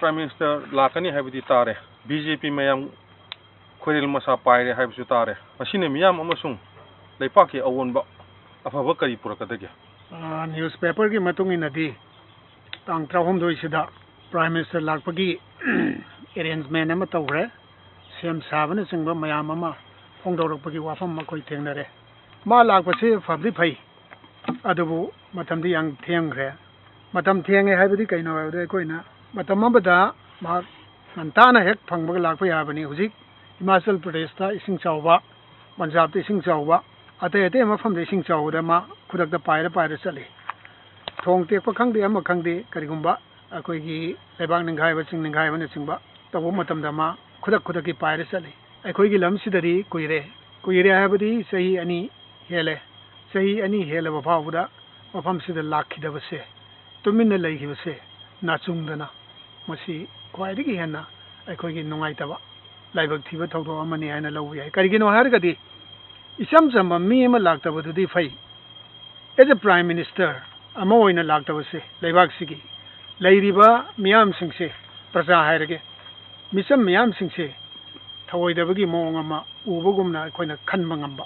Prime Minister lakani haibadi tare BJP mayam khoiril masa paire haibusu tare asine miyam amasung leipaki awonba afaba kari purakadage newspaper ki matung inadi tang trahum doi sida Prime Minister lakpagi arrangement ama tawre sem sabana singba mayam ama phongdorokpagi wafam makoi thengnare ma lakpase fabri phai adubu matamdi yang thengre matam thenge haibadi kaino haibadi koina matam amada ma nantana hek phangba lakpa yabani hujik Himachal Pradesh ta ising chawba Punjab ta ising chawba ate ate mafam de ising chawda ma khudak da paira chali thong tek pa khangde ama khangde karigumba akoi gi lebang ningai ba ching ningai ba ne chingba tabu matam da ma khudak ki paira chali akoi gi lam sidari kuire habadi sahi ani hele ba phawda mafam sida lakhi da base tuminna laihi base na chungdana masi khwaidi gi henna akoi gi nungai taba laibak thiba thawdo amani haina lawu yai karigino hargadi isam samba mi ma laktabadudi fai as a prime minister ama oina laktabase laibak sigi lairiba miyam singse praja hairage misam miyam singse thawoidabagi mong ama ubugumna koina khanba ngamba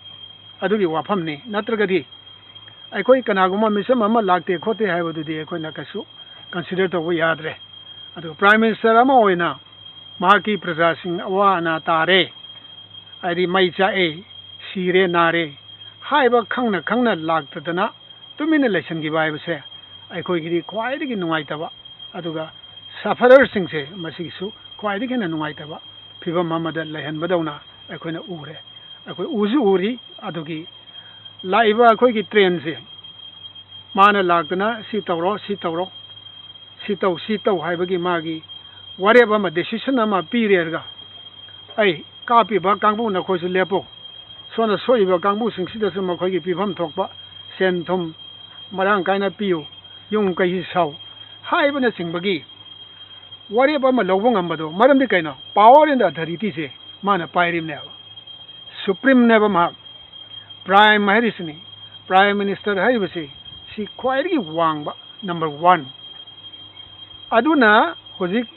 adugi wafamni natragadi aikoi kanaguma misam ama lakte khote haibadudi koina kasu consider to yadre adu prime minister ama oina mahaki praja sing awana tare adi maicha e sire nare haiba khangna laktadana tumina lesson gi bai base aikoi gi khwai gi nungai taba aduga sufferer singse masi su khwai gi na nungai taba phiba mamada lehan badawna aikoina ure aikoi uju uri adugi laiba aikoi gi train se mana laktana si tawro haiba gi magi whatever ma decision ama pirerga ai kapi ba kangbu na khoi su lepo sona soiba kangbu singsida su ma khoi gi pifam thokpa sen thum marang kaina piu yung kai sau haiba na singbagi whatever ma lobong ambado maram di kaina power in the authority se mana pairim ne supreme ne ba ma prime minister haibase si khwairi wangba number 1 aduna hojik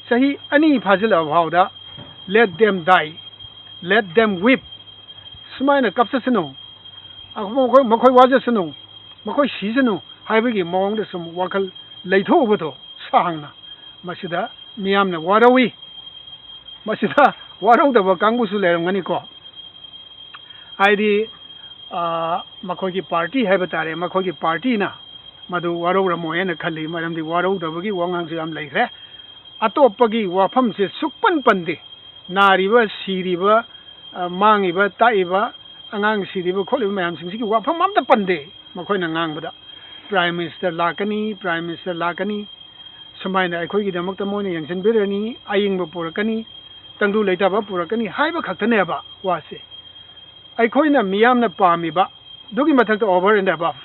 sahi ani fazil abhauda let them die let them weep sumaina kapsasano makhoi wajasano makhoi sisano haibagi mong de sum wakal leitho bodo sangna masida miyamna warawi masida warau da kangbu su lerangani ko aidi makhoi ki party haibatare makhoi ki party na madu warau ramoyena khali maramdi warau da bagi wangang su am leikre atopagi wafam se sukpan pande nariba siriba mangiba taiba angang siriba kholiba mayam singsi wafam amta pande makoina ngangbada prime minister lakani sumaina aikoi gi damakta moina yangsan birani ayingba purakani tangdu leitaba purakani haiba khaktane ba wase aikoina miyamna pamiba dugi mathakta over and above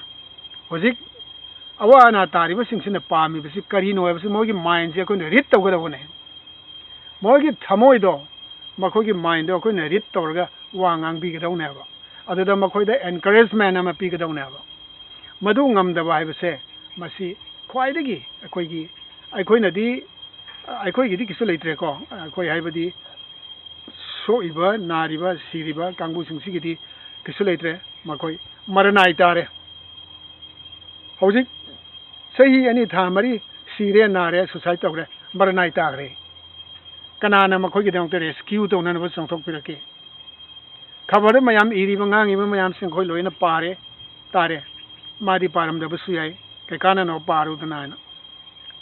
hojik awana tariba singsina pami bisi karino bisi mogi mind je ko rit tawgada wone mogi thamoi do makogi mind do ko ne rit tawga wangang bi gadawne ba aduda makoi da encouragement ama pi gadawne ba madu ngamda ba haibase masi khwaidagi aikoina di kisu leitre ko akoi haibadi soiba nariba siriba kangbu singsi gi kisu leitre makoi maranai tare hojik sahi ani thamari sire nare suicide tawre maranai tagre kanana makhoi gi dang rescue to nan ba songthok pirake khabar mayam iri bangang mayam sing khoi loina pare tare madi param da basu yai ke kana no paru dana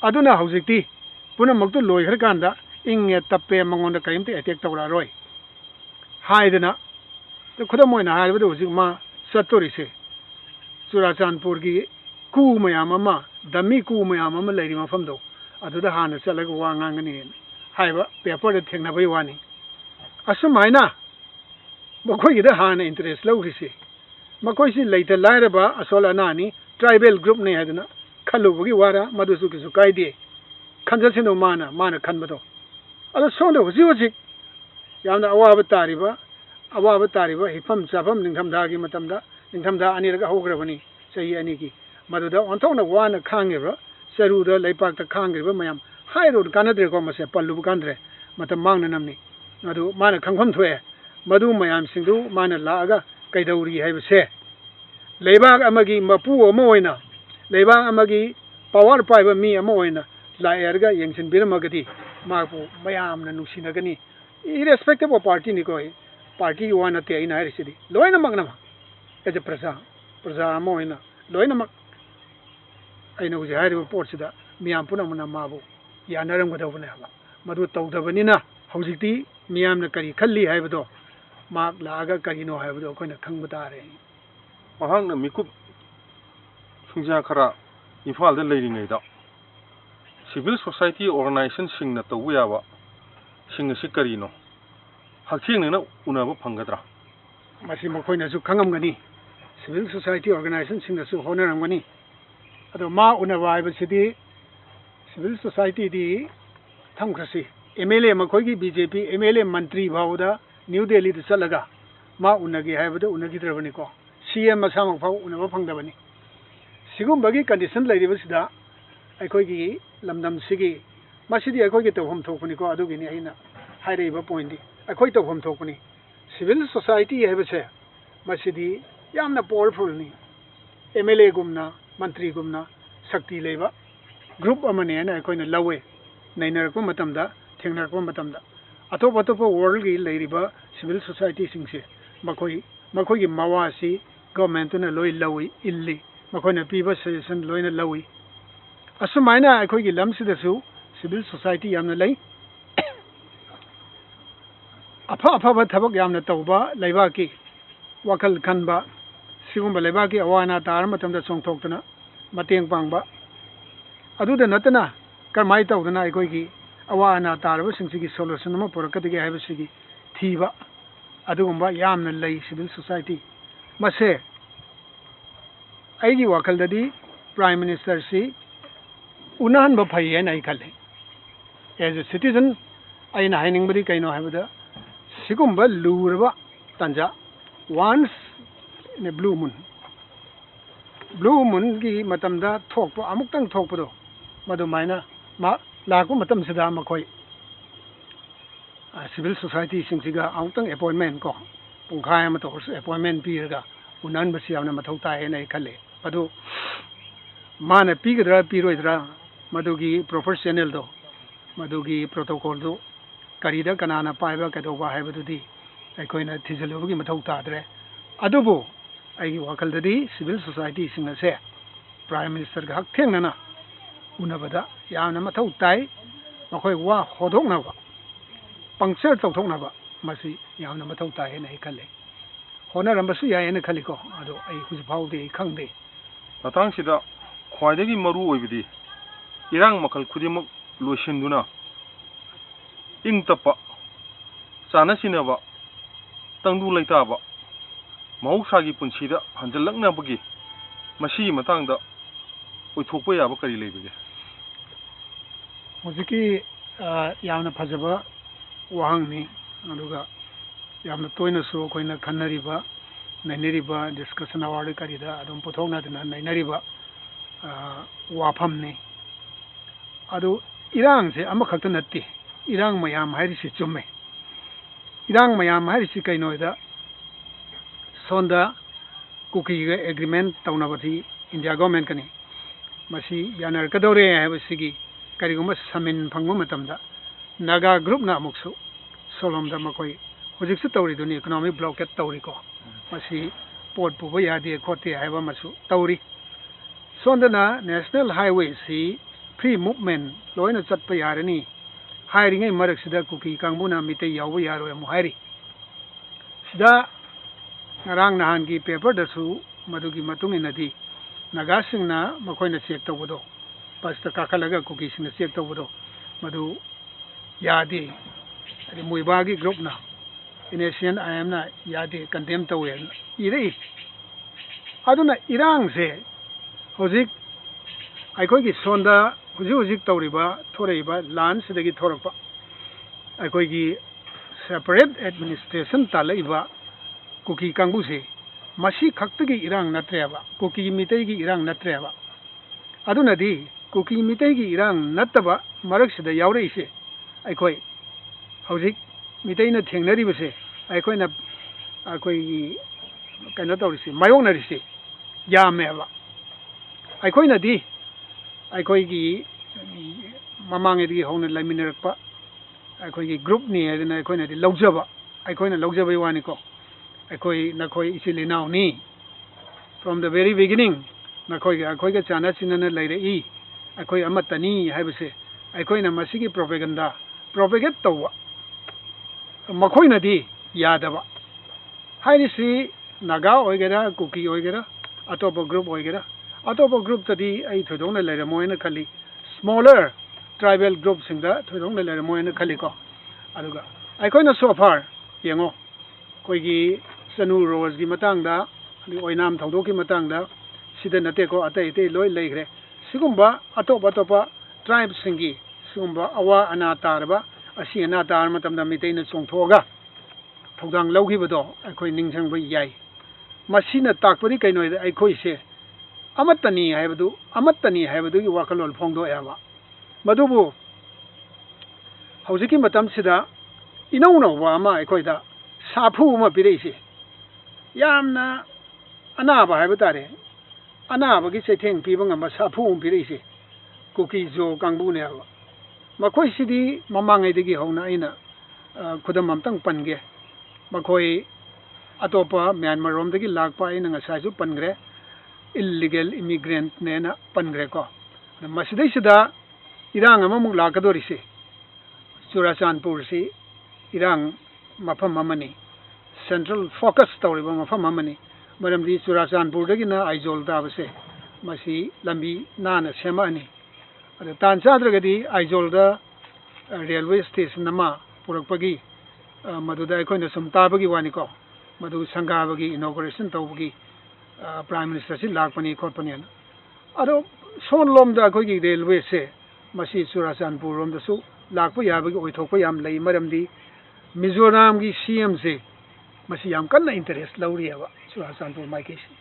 aduna hojikti puna maktu loi har kanda inge tappe mangonda kaimte attack tawra roi haidana to khuda moina haibadu hojik ma satori se Churachandpur gi ku mayam ama dami ku mayam ama leiri mafam do aduda hana chalaga wa ngangani haiba paper de thengna bai wani asumaina makoi da hana interest lawrisi makoi si leita lairaba asola nani tribal group ne hadna khalubugi wara madusu kisu kaide khanjasino mana khanbado ala sonda huji yamna awaba tariba hifam chafam ningthamda gi matamda ningthamda aniraga hograbani sahi ani gi maduda onthona wana khangeba saruda leipak ta khangeba mayam hairo kanadre ko mase pallu kandre matam mangna namni adu mana khangpham thoe madu mayam singdu mana laaga kaidauri haibse leibak amagi mapu ama oina leibak amagi power paiba mi ama oina la erga yengsin biramagadi mapu mayam na nusinagani irrespective of party ni ko party wana te ina harisidi loina magnama as a prasa ama oina loina mag aina uji hariba portsida miyam punamuna mabu yanaram gadawne haba madu tawdabanina hawjikti miyamna kari khalli haibado mak laaga karino haibado koina khangba tare mahangna mikup sungja khara imphal da leiringai da civil society organization singna tawya ba singna sikarino hakching na unaba phangadra masi makoina su khangamgani civil society organization singna su honaramgani ado ma unaba haibasidi civil society di thamkrasi MLA makoigi BJP MLA mantri bhauda New Delhi da chalaga ma unagi haibada unagi drabani ko CM masamang phau unaba phangdabani sigum bagi condition lairibasida aikoigi lamdam sigi masidi aikoigi tawham thokuni ko adugi ni aina hairaiba point di akoi tawham thokuni civil society haibase masidi yamna powerful ni MLA gumna mantri gumna shakti leiba group amane na aikoina lawe nainarko matamda thengnarakpa matamda atop world gi leiriba civil society singse makoi gi mawasi government na loi lawi illi makoina piba suggestion loina lawi asumaina akoi gi lamsida su civil society yamna lei afa thabak yamna tawba leiba ki wakal khanba sigumba leiba ki awana tar matamda chongthoktana mateng pangba aduda natana karmai tawdana akoi gi awana tarba singsi solution ma porakadigi haibasigi thiba adugumba yamna lei civil society mase aigi wakaldadi prime minister si unahan ba phai en ai khale as a citizen aina hainingbadi kaino haibada sigumba lurba tanja once in a blue moon gi matamda thokpa amuktang thokpado madumaina ma laku matam sida makoi civil society singsiga autang appointment ko pungkhai ma to appointment pirga unan basi amna mathau ta he nei khale adu mana pigadra piroidra madugi professional do madugi protocol do karida kanana paiba kadoba haibadudi aikoina thijalugi mathau ta dre adubu ai wakaldadi civil society singase prime minister ga hak thengnana unabada yamna mathau tai makoi wa hodokna ba puncture tawthokna ba masi yamna mathau tai nei khale honarambasu yae ne khaliko ado ai huji phaude khangde matang sida khwaidagi maru oibidi irang makal khudimuk loisinduna ingtapa chana sinaba tangdu laitaba mausagi punsida hanjalakna bagi masi matangda oithokpa yaba kari leibege hojiki yamna phajaba wahangni aduga yamna toina su koina khanariba nainariba discussion award karida adum puthokna dina nainariba wafamni adu irang se amakhakta natti irang mayam hairisi chumme irang mayam hairisi kainoida sonda kuki ga agreement tawnabati India government kani masi yanar kadore habasigi kariguma samin phangma matamda naga group na muksu solomda makoi hojiksu tawri duni economic blockade tawri ko masi port puba yade khote haiba masu tawri sondana national highway si free movement loina chatpa yarani hiring ai marak sida kuki kangbuna mite yawu yaro amu hairi sida ngarang nahan gi paper da su madugi matung inadi naga singna makoina check tawbodo pasta kakalaga kuki singna check tawbodo madu yade ari muibagi group na inasian I am na yade condemn tawe irei aduna irang se hojik aikoi gi sonda hujik tawriba thoraiba lan sidagi thorakpa aikoi gi separate administration talaiba kuki kangbu se masi khaktagi irang natreba kuki mitai gi irang natreba aduna di kuki mitai gi irang nataba ꯃꯔꯛꯁꯤꯗ ꯌꯥꯎꯔꯛꯏꯁꯦ ꯑꯩꯈꯣꯏ ꯍꯧꯖꯤꯛ ꯃꯤꯇꯩꯅ ꯊꯦꯡꯅꯔꯤꯕꯁꯦ ꯑꯩꯈꯣꯏꯅ ꯑꯩꯈꯣꯏꯒꯤ ꯀꯩꯅꯣ ꯇꯧꯔꯤꯁꯦ ꯃꯥꯌꯣꯛꯅꯔꯤꯁꯦ ꯌꯥꯝꯃꯦꯕ ꯑꯩꯈꯣꯏꯅꯗꯤ ꯑꯩꯈꯣꯏꯒꯤ ꯃꯃꯥꯡꯉꯩꯗꯒꯤ ꯍꯧꯅ ꯂꯩꯃꯤꯟꯅꯔꯛꯄ ꯑꯩꯈꯣꯏꯒꯤ ꯒ꯭ꯔꯨꯞꯅꯤ ꯍꯥꯏꯗꯅ ꯑꯩꯈꯣꯏꯅꯗꯤ ꯂꯧꯖꯕ ꯑꯩꯈꯣꯏꯅ ꯂꯧꯖꯕꯩ ꯋꯥꯅꯤꯀꯣ ꯅꯈꯣꯏ ꯏꯆꯤꯜ ꯏꯅꯥꯎꯅꯤ ꯐ꯭ꯔꯣꯝ ꯗ ꯚꯦꯔꯤ ꯕꯤꯒꯤꯅꯤꯡ ꯑꯩꯈꯣꯏꯒ ꯆꯥꯟꯅ ꯆꯤꯟꯅꯅ ꯂꯩꯔꯛꯏ ꯑꯩꯈꯣই ꯑꯃꯠꯇꯅꯤ ꯍꯥꯏꯕꯁꯦ ꯑꯩꯈꯣꯏꯅ ꯃꯁꯤꯒꯤ ꯄ꯭ꯔꯣꯄꯦꯒꯦꯠ ꯇꯧꯕ ꯃꯈꯣꯏꯅꯗꯤ ꯌꯥꯗꯕ ꯍꯥꯏꯔꯤꯁꯤ ꯅꯥꯒꯥ ꯑꯣꯏꯒꯦꯔꯥ ꯀꯨꯀꯤ ꯑꯣꯏꯒꯦꯔꯥ ꯑꯇꯣꯞꯄ ꯒ꯭ꯔꯨꯞ ꯑꯣꯏꯒꯦꯔꯥ ꯑꯇꯣꯞꯄ ꯒ꯭ꯔꯨꯞꯇꯗꯤ ꯑꯩ ꯊꯣꯏꯗꯣꯛꯅ ꯂꯩꯔꯝꯃꯣꯏꯅ ꯈꯜꯂꯤ ꯁ꯭ꯃꯣꯂꯔ ꯇ꯭ꯔꯥꯏꯕꯦꯜ ꯒ꯭ꯔꯨꯞꯁꯤꯡꯗ ꯊꯣꯏꯗꯣꯛꯅ ꯂꯩꯔꯝꯃꯣꯏꯅ ꯈꯜꯂꯤꯀꯣ ꯑꯗꯨꯒ ꯑꯩꯈꯣꯏꯅ ꯁꯣꯐꯥꯔ ꯌꯦꯡꯉꯣ ꯑꯩꯈꯣꯏꯒꯤ ꯆꯅꯨ ꯔꯣꯖꯒꯤ ꯃꯇꯥꯡꯗ ꯑꯗꯩ ꯑꯣꯏꯅꯥꯝ ꯊꯧꯗꯣꯛꯀꯤ ꯃꯇꯥꯡꯗ ꯁꯤꯗ ꯅꯠꯇꯦꯀꯣ ꯑꯇꯩ ꯂꯣꯏ ꯂꯩꯈ꯭ꯔꯦ ꯁꯤꯒꯨꯝꯕ ꯑꯇꯣꯞꯄ ꯇ꯭ꯔꯥꯏꯕꯁꯤꯡꯒꯤ ꯁꯤꯒꯨꯝꯕ ꯑꯋꯥ ꯑꯅꯥ ꯇꯥꯔꯕ ꯑꯁꯤ ꯑꯅꯥ ꯇꯥꯔ ꯃꯇꯝꯗ ꯃꯩꯇꯩꯅ ꯆꯣꯡꯊꯣꯛꯑꯒ ꯊꯧꯗꯥꯡ ꯂꯧꯈꯤꯕꯗꯣ ꯑꯩꯈꯣꯏ ꯅꯤꯡꯁꯤꯡꯕ ꯌꯥꯏ ꯃꯁꯤꯅ ꯇꯥꯛꯄꯗꯤ ꯀꯩꯅꯣ ꯍꯥꯏꯗ ꯑꯩꯈꯣꯏꯁꯦ ꯑꯃꯠꯇꯅꯤ ꯍꯥꯏꯕꯗꯨꯒꯤ ꯋꯥꯈꯜꯂꯣꯟ ꯐꯣꯡꯗꯣꯛꯑꯦꯕ ꯃꯗꯨꯕꯨ ꯍꯧꯖꯤꯛꯀꯤ ꯃꯇꯝꯁꯤꯗ ꯏꯅꯧ ꯅꯧꯕ ꯑꯃ ꯑꯩꯈꯣꯏꯗ ꯁꯥꯐꯨ ꯑꯃ ꯄꯤꯔꯛꯏꯁꯦ ꯌꯥꯝꯅ ꯑꯅꯥꯕ ꯍꯥꯏꯕ ꯇꯥꯔꯦ ꯑꯅꯥꯕꯒꯤ ꯆꯩꯊꯦꯡ ꯄꯤꯕ ꯉꯝꯕ ꯁꯥꯐꯨ ꯑꯃ ꯄꯤꯔꯛꯏꯁꯦ ꯀꯨꯀꯤ ꯖꯣ ꯀꯥꯡꯕꯨꯅꯦꯕ ꯃꯈꯣꯏꯁꯤꯗꯤ ꯃꯃꯥꯡꯉꯩꯗꯒꯤ ꯍꯧꯅ ꯑꯩꯅ ꯈꯨꯗꯝ ꯑꯝꯇꯪ ꯄꯟꯒꯦ ꯃꯈꯣꯏ ꯑꯇꯣꯞꯄ ꯃ꯭ꯌꯥꯟꯃꯥꯔ ꯔꯣꯝꯗꯒꯤ ꯂꯥꯛꯄ ꯑꯩꯅ ꯉꯁꯥꯏꯁꯨ ꯄꯟꯈ꯭ꯔꯦ ꯏꯜꯂꯤꯒꯦꯜ ꯏꯃꯤꯒ꯭ꯔꯦꯟꯠꯅꯦꯅ ꯄꯟꯈ꯭ꯔꯦꯀꯣ ꯃꯁꯤꯗꯩꯁꯤꯗ ꯏꯔꯥꯡ ꯑꯃꯃꯨꯛ ꯂꯥꯛꯀꯗꯣꯔꯤꯁꯦ ꯆꯨꯔꯥꯆꯥꯟꯄꯨꯔꯁꯤ ꯏꯔꯥꯡ ꯃꯐꯝ ꯑꯃꯅꯤ ꯁꯦꯟꯇ꯭ꯔꯦꯜ ꯐꯣꯀꯁ ꯇꯧꯔꯤꯕ ꯃꯐꯝ ꯑꯃꯅꯤ ꯃꯔꯝꯗꯤ ꯆꯨꯔꯥꯆꯥꯟꯄꯨꯔꯗꯒꯤꯅ ꯑꯥꯏꯖꯣꯜ ꯇꯥꯕꯁꯦ ꯃꯁꯤ ꯂꯝꯕꯤ ꯅꯥꯟꯅ ꯁꯦꯝꯃꯛꯑꯅꯤ ꯑꯗ ꯇꯥꯟ ꯆꯥꯗ꯭ꯔꯒꯗꯤ ꯑꯥꯏꯖꯣꯜꯗ ꯔꯦꯜꯋꯦ ꯁ꯭ꯇꯦꯁꯟ ꯑꯃ ꯄꯨꯔꯛꯄꯒꯤ ꯃꯗꯨꯗ ꯑꯩꯈꯣꯏꯅ ꯁꯨꯝ ꯇꯥꯕꯒꯤ ꯋꯥꯅꯤꯀꯣ ꯃꯗꯨ ꯁꯪꯒꯥꯕꯒꯤ ꯏꯅꯣꯒ꯭ꯔꯦꯁꯟ ꯇꯧꯕꯒꯤ ꯄ꯭ꯔꯥꯏꯝ ꯃꯤꯅꯤꯁꯇꯔꯁꯤ ꯂꯥꯛꯄꯅꯤ ꯈꯣꯠꯄꯅꯦꯅ ꯑꯗꯣ ꯁꯣꯝ ꯂꯣꯝꯗ ꯑꯩꯈꯣꯏꯒꯤ ꯔꯦꯜꯋꯦꯁꯦ ꯃꯁꯤ ꯆꯨꯔꯥꯆꯥꯟꯄꯨꯔ ꯔꯣꯝꯗꯁꯨ ꯂꯥꯛꯄ ꯌꯥꯕꯒꯤ ꯑꯣꯏꯊꯣꯛꯄ ꯌꯥꯝ ꯂꯩ ꯃꯔꯝꯗꯤ ꯃꯤꯖꯣꯔꯥꯝꯒꯤ CMꯁꯦ ꯃꯁꯤ ꯌꯥꯝ ꯀꯟꯅ ꯏꯟꯇꯔꯦꯁ ꯂꯧꯔꯤꯑꯕ ꯆꯨꯔꯥꯆꯥꯟꯄꯨꯔ ꯃꯥꯏꯀꯩꯁꯤ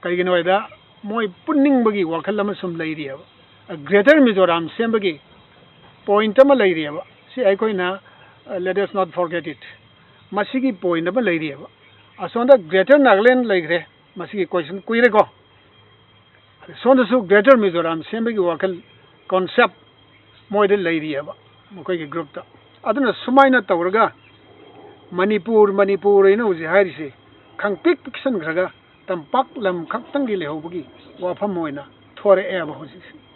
ꯀꯩꯒꯤꯅꯣ ꯍꯥꯏꯗ ꯃꯣꯏ ꯄꯨꯟꯅꯤꯡꯕꯒꯤ ꯋꯥꯈꯜ ꯑꯃ ꯁꯨꯝ ꯂꯩꯔꯤꯑꯕ ꯒ꯭ꯔꯦꯇꯔ ꯃꯤꯖꯣꯔꯥꯝ ꯁꯦꯝꯕꯒꯤ ꯄꯣꯏꯟꯠ ꯑꯃ ꯂꯩꯔꯤꯑꯕ ꯁꯤ ꯑꯩꯈꯣꯏꯅ ꯂꯦꯠ ꯑꯁ ꯅꯣꯠ ꯐꯣꯔꯒꯦꯠ ꯏꯠ ꯃꯁꯤꯒꯤ ꯄꯣꯏꯟꯠ ꯑꯃ ꯂꯩꯔꯤꯑꯕ ꯑꯁꯣꯝꯗ ꯒ꯭ꯔꯦꯇꯔ ꯅꯥꯒꯥꯂꯦꯟ ꯂꯩꯈ꯭ꯔꯦ ꯃꯁꯤꯒꯤ ꯀꯣꯏꯁꯟ ꯀꯨꯏꯔꯦꯀꯣ ꯁꯣꯝꯗꯁꯨ ꯒ꯭ꯔꯦꯇꯔ ꯃꯤꯖꯣꯔꯥꯝ ꯁꯦꯝꯕꯒꯤ ꯋꯥꯈꯜ ꯀꯣꯟꯁꯦꯞ ꯃꯣꯏꯗ ꯂꯩꯔꯤꯑꯕ ꯃꯈꯣꯏꯒꯤ ꯒ꯭ꯔꯨꯞꯇ ꯑꯗꯨꯅ ꯁꯨꯃꯥꯏꯅ ꯇꯧꯔꯒ ꯃꯅꯤꯄꯨꯔ ꯍꯥꯏꯅ ꯍꯧꯖꯤꯛ ꯍꯥꯏꯔꯤꯁꯦ ꯈꯪꯄꯤꯛ ꯄꯤꯛꯁꯟꯈ꯭ꯔꯒ ꯇꯝꯄꯥꯛ ꯂꯝ ꯈꯛꯇꯪꯒꯤ ꯂꯩꯍꯧꯕꯒꯤ ꯋꯥꯐꯝ ꯑꯣꯏꯅ ꯊꯣꯔꯛꯑꯦꯕ ꯍꯧꯖꯤꯛꯁꯦ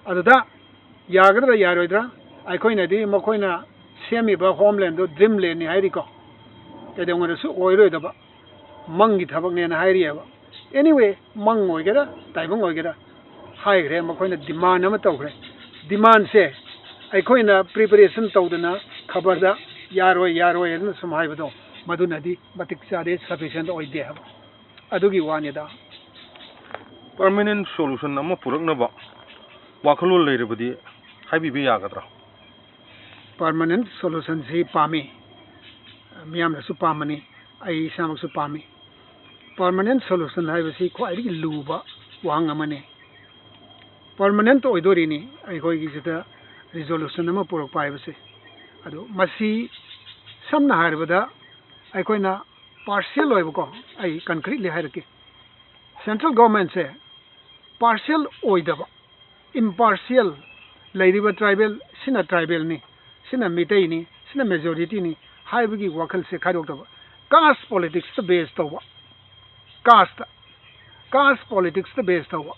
ꯑꯗꯨꯗ ꯌꯥꯒꯗ꯭ꯔꯥ ꯌꯥꯔꯣꯏꯗ꯭ꯔꯥ ꯑꯩꯈꯣꯏꯅꯗꯤ ꯃꯈꯣꯏꯅ ꯁꯦꯝꯃꯤꯕ ꯍꯣꯝꯂꯦꯟꯗꯣ ꯗ꯭ꯔꯤꯝ ꯂꯦꯟꯅꯤ ꯍꯥꯏꯔꯤꯀꯣ ꯀꯩꯗꯧꯉꯩꯗꯁꯨ ꯑꯣꯏꯔꯣꯏꯗꯕ ꯃꯪꯒꯤ ꯊꯕꯛꯅꯦꯅ ꯍꯥꯏꯔꯤꯑꯕ ꯑꯦꯅꯤꯋꯦ ꯃꯪ ꯑꯣꯏꯒꯦꯔꯥ ꯇꯥꯏꯕꯪ ꯑꯣꯏꯒꯦꯔꯥ ꯍꯥꯏꯈ꯭ꯔꯦ ꯃꯈꯣꯏꯅ ꯗꯤꯃꯥꯟ ꯑꯃ ꯇꯧꯈ꯭ꯔꯦ ꯗꯤꯃꯥꯟꯁꯦ ꯑꯩꯈꯣꯏꯅ ꯄ꯭ꯔꯤꯄꯦꯔꯦꯁꯟ ꯇꯧꯗꯅ ꯈꯕꯔꯗ ꯌꯥꯔꯣꯏ ꯑꯗꯨꯅ ꯁꯨꯝ ꯍꯥꯏꯕꯗꯣ ꯃꯗꯨꯅꯗꯤ ꯃꯇꯤꯛ ꯆꯥꯗꯦ ꯁꯐꯤꯁꯦꯟꯠ ꯑꯣꯏꯗꯦ ꯍꯥꯏꯕ ꯑꯗꯨꯒꯤ ꯋꯥꯅꯤꯗ ꯄꯔꯃꯅꯦꯟꯠ ꯁꯣꯂꯨꯁꯟ ꯑꯃ ꯄꯨꯔꯛꯅꯕ ꯋꯥꯈꯜꯂꯣꯟ ꯂꯩꯔꯕꯗꯤ ꯍꯥꯏꯕꯤꯕ ꯌꯥꯒꯗ꯭ꯔꯥ ꯄꯔꯃꯅꯦꯟꯠ ꯁꯣꯂꯨꯁꯟꯁꯤ ꯄꯥꯝꯃꯤ ꯃꯤꯌꯥꯝꯅꯁꯨ ꯄꯥꯝꯃꯅꯤ ꯑꯩ ꯏꯁꯥꯃꯛꯁꯨ ꯄꯥꯝꯃꯤ ꯄꯔꯃꯅꯦꯟꯠ ꯁꯣꯂꯨꯁꯟ ꯍꯥꯏꯕꯁꯤ ꯈ꯭ꯋꯥꯏꯗꯒꯤ ꯂꯨꯕ ꯋꯥꯍꯪ ꯑꯃꯅꯤ ꯄꯔꯃꯅꯦꯟꯠ ꯑꯣꯏꯗꯣꯔꯤꯅꯤ ꯑꯩꯈꯣꯏꯒꯤꯁꯤꯗ ꯔꯤꯖꯣꯂꯨꯁꯟ ꯑꯃ ꯄꯨꯔꯛꯄ ꯍꯥꯏꯕꯁꯦ ꯑꯗꯨ ꯃꯁꯤ ꯁꯝꯅ ꯍꯥꯏꯔꯕꯗ ꯑꯩꯈꯣꯏꯅ ꯄꯥꯔꯁꯤꯌꯦꯜ ꯑꯣꯏꯕꯀꯣ ꯑꯩ ꯀꯟꯀ꯭ꯔꯤꯠꯂꯤ ꯍꯥꯏꯔꯛꯀꯦ ꯁꯦꯟꯇ꯭ꯔꯦꯜ ꯒꯣꯔꯃꯦꯟꯁꯦ ꯄꯥꯔꯁꯤꯌꯦꯜ ꯑꯣꯏꯗꯕ ꯏꯝꯄꯥꯔꯁꯤꯌꯦꯜ ꯂꯩꯔꯤꯕ ꯇ꯭ꯔꯥꯏꯕꯦꯜ ꯁꯤꯅ ꯇ꯭ꯔꯥꯏꯕꯦꯜꯅꯤ ꯁꯤꯅ ꯃꯤꯇꯩꯅꯤ ꯁꯤꯅ ꯃꯦꯖꯣꯔꯤꯇꯤꯅꯤ ꯍꯥꯏꯕꯒꯤ ꯋꯥꯈꯜꯁꯦ ꯈꯥꯏꯗꯣꯛꯇꯕ ꯀꯥꯁ ꯄꯣꯂꯤꯇꯤꯛꯁꯇ ꯕꯦꯁ ꯇꯧꯕ ꯀꯥꯁ ꯄꯣꯂꯤꯇꯤꯛꯁꯇ ꯕꯦꯁ ꯇꯧꯕ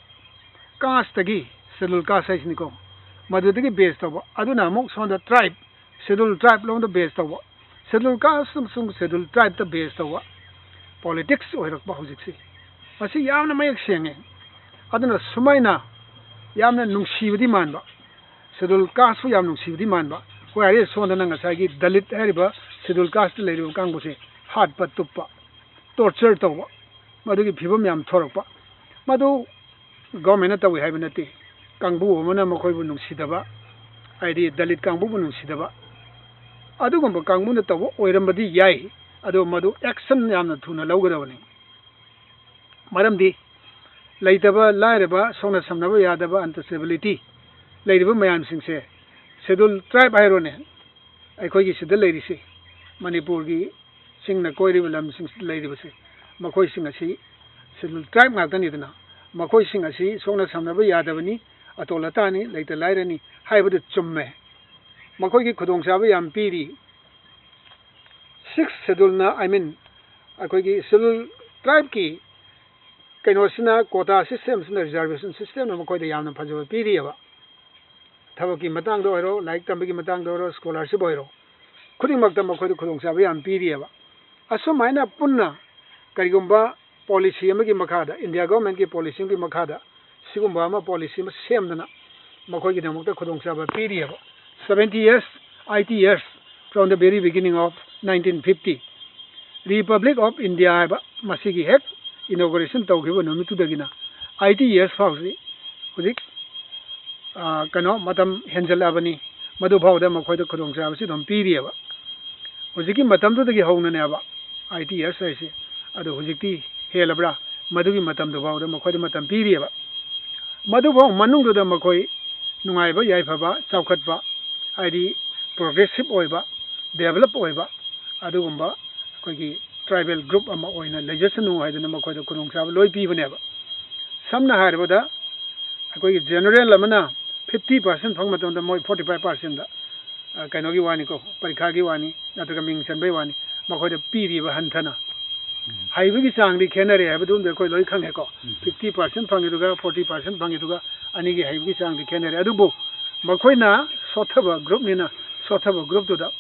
ꯀꯥꯁꯇꯒꯤ ꯁꯦꯗꯨꯜ ꯀꯥꯁ ꯍꯥꯏꯁꯤꯅꯤꯀꯣ ꯃꯗꯨꯗꯒꯤ ꯕꯦꯁ ꯇꯧꯕ ꯑꯗꯨꯅ ꯑꯃꯨꯛ ꯁꯣꯝꯗ ꯇ꯭ꯔꯥꯏꯕ ꯁꯦꯗꯨꯜ ꯇ꯭ꯔꯥꯏꯕ ꯂꯣꯝꯗ ꯕꯦꯁ ꯇꯧꯕ ꯁꯦꯗꯨꯜ ꯀꯥꯁ ꯑꯃꯁꯨꯡ ꯁꯦꯗꯨꯜ ꯇ꯭ꯔꯥꯏꯕꯇ ꯕꯦꯁ ꯇꯧꯕ ꯄꯣꯂꯤꯇꯤꯛꯁ ꯑꯣꯏꯔꯛꯄ ꯍꯧꯖꯤꯛꯁꯤ ꯃꯁꯤ ꯌꯥꯝꯅ ꯃꯌꯦꯛ ꯁꯦꯡꯉꯦ ꯑꯗꯨꯅ ꯁꯨꯃꯥꯏꯅ ꯌꯥꯝꯅ ꯅꯨꯡꯁꯤꯕꯗꯤ ꯃꯥꯟꯕ ꯁꯦꯗꯨꯜ ꯀꯥꯁꯄꯨ ꯌꯥꯝ ꯅꯨꯡꯁꯤꯕꯗꯤ ꯃꯥꯟꯕ ꯍꯣꯏ ꯁꯣꯝꯗꯅ ꯉꯁꯥꯏꯒꯤ ꯗꯂꯤꯠ ꯍꯥꯏꯔꯤꯕ ꯁꯦꯗꯨꯜ ꯀꯥꯁꯇ ꯂꯩꯔꯤꯕ ꯀꯥꯡꯕꯨꯁꯦ ꯍꯥꯠꯄ ꯇꯨꯞꯄ ꯇꯣꯔꯆꯔ ꯇꯧꯕ ꯃꯗꯨꯒꯤ ꯐꯤꯕꯝ ꯌꯥꯝ ꯊꯣꯔꯛꯄ ꯃꯗꯨ ꯒꯣꯔꯃꯦꯟꯅ ꯇꯧꯏ ꯍꯥꯏꯕ ꯅꯠꯇꯦ ꯀꯥꯡꯕꯨ ꯑꯃꯅ ꯃꯈꯣꯏꯕꯨ ꯅꯨꯡꯁꯤꯗꯕ ꯍꯥꯏꯗꯤ ꯗꯂꯤꯠ ꯀꯥꯡꯕꯨꯕꯨ ꯅꯨꯡꯁꯤꯗꯕ ꯑꯗꯨꯒꯨꯝꯕ ꯀꯥꯡꯕꯨꯅ ꯇꯧꯕ ꯑꯣꯏꯔꯝꯕꯗꯤ ꯌꯥꯏ ꯑꯗꯣ ꯃꯗꯨ ꯑꯦꯛꯁꯟ ꯌꯥꯝꯅ ꯊꯨꯅ ꯂꯧꯒꯗꯕꯅꯤ ꯃꯔꯝꯗꯤ ꯂꯩꯇꯕ ꯂꯥꯏꯔꯕ ꯁꯣꯛꯅ ꯁꯝꯅꯕ ꯌꯥꯗꯕ ꯑꯟꯇꯆꯦꯕꯤꯂꯤꯇꯤ ꯂꯩꯔꯤꯕ ꯃꯌꯥꯝꯁꯤꯡꯁꯦ ꯁꯦꯗꯨꯜ ꯇ꯭ꯔꯥꯏꯕ ꯍꯥꯏꯔꯣꯅꯦ ꯑꯩꯈꯣꯏꯒꯤ ꯁꯤꯗ ꯂꯩꯔꯤꯁꯤ ꯃꯅꯤꯄꯨꯔꯒꯤ ꯆꯤꯡꯅ ꯀꯣꯏꯔꯤꯕ ꯂꯝꯁꯤꯡꯁꯤꯗ ꯂꯩꯔꯤꯕꯁꯤ ꯃꯈꯣꯏꯁꯤꯡ ꯑꯁꯤ ꯁꯦꯗꯨꯜ ꯇ꯭ꯔꯥꯏꯕ ꯉꯥꯛꯇꯅꯤꯗꯅ ꯃꯈꯣꯏꯁꯤꯡ ꯑꯁꯤ ꯁꯣꯛꯅ ꯁꯝꯅꯕ ꯌꯥꯗꯕꯅꯤ ꯑꯇꯣꯜ ꯑꯇꯥꯅꯤ ꯂꯩꯇ ꯂꯥꯏꯔꯅꯤ ꯍꯥꯏꯕꯗꯨ ꯆꯨꯝꯃꯦ ꯃꯈꯣꯏꯒꯤ ꯈꯨꯗꯣꯡꯆꯥꯕ ꯌꯥꯝ ꯄꯤꯔꯤ 6 ꯁꯦꯗꯨꯜꯅ ꯑꯩꯈꯣꯏꯒꯤ ꯁꯦꯗꯨꯜ ꯇ꯭ꯔꯥꯏꯕꯀꯤ ꯀꯩꯅꯣꯁꯤꯅ ꯀꯣꯇꯥ ꯁꯤꯁꯇꯦꯝꯁꯤꯅ ꯔꯤꯖꯥꯔቬꯁꯟ ꯁꯤꯁꯇꯦꯝꯅ ꯃꯈꯣꯏꯗ ꯌꯥꯝꯅ ꯐꯖꯕ ꯄꯤꯔꯤꯑꯕ ꯊꯕꯛꯀꯤ ꯃꯇꯥꯡꯗ ꯑꯣꯏꯔꯣ ꯂꯥꯏꯔꯤꯛ ꯇꯝꯕꯒꯤ ꯃꯇꯥꯡꯗ ꯑꯣꯏꯔꯣ ꯁ꯭ꯀꯣꯂꯔꯁꯤꯞ ꯑꯣꯏꯔꯣ ꯈꯨꯗꯤꯡꯃꯛꯇ ꯃꯈꯣꯏꯗ ꯈꯨꯗꯣꯡꯆꯥꯕ ꯌꯥꯝ ꯄꯤꯔꯤꯑꯕ ꯑꯁꯨꯃꯥꯏꯅ ꯄꯨꯟꯅ ꯀꯔꯤꯒꯨꯝꯕ ꯄꯣꯂꯤꯁꯤ ꯑꯃꯒꯤ ꯃꯈꯥꯗ ꯏꯟꯗꯤꯌꯥ ꯒꯣꯔꯃꯦꯟꯠꯀꯤ ꯄꯣꯂꯤꯁꯤ ꯑꯃꯒꯤ ꯃꯈꯥꯗ ꯁꯤꯒꯨꯝꯕ ꯑꯃ ꯄꯣꯂꯤꯁꯤ ꯑꯃ ꯁꯦꯝꯗꯅ ꯃꯈꯣꯏꯒꯤꯗꯃꯛꯇ ꯈꯨꯗꯣꯡꯆꯥꯕ ꯄꯤꯔꯤꯑꯕ 70 years 80 years from the very beginning of 1950 Republic of India haiba masigi hek inauguration tawgiba numitudagina 80 years fausi hudik kano matam henjalabani madu phawda makhoida khudongcha basi dom piriaba hujiki matam dudagi howna ne aba 80 years aise adu hujikti helabra madugi matam do phawda makhoida matam piriaba madu phaw manung da makhoi nungaiba yaifaba chaukhatba haidi progressive oiba develop oiba adugumba akoigi tribal group ama oina legisanu haidana makoida khudongchaba loi pibaneba samna haribada akoigi general amana 50% phang matonda moi 45% da kainogi wani ko parikha gi wani nataga ming chanbai wani makoida piriba hanthana haibigi changdi khenare habadum de koi loi khange ko 50% phangi duga 40% phangi duga anigi haibigi changdi khenare adubu makoina sothaba group nina sothaba group duda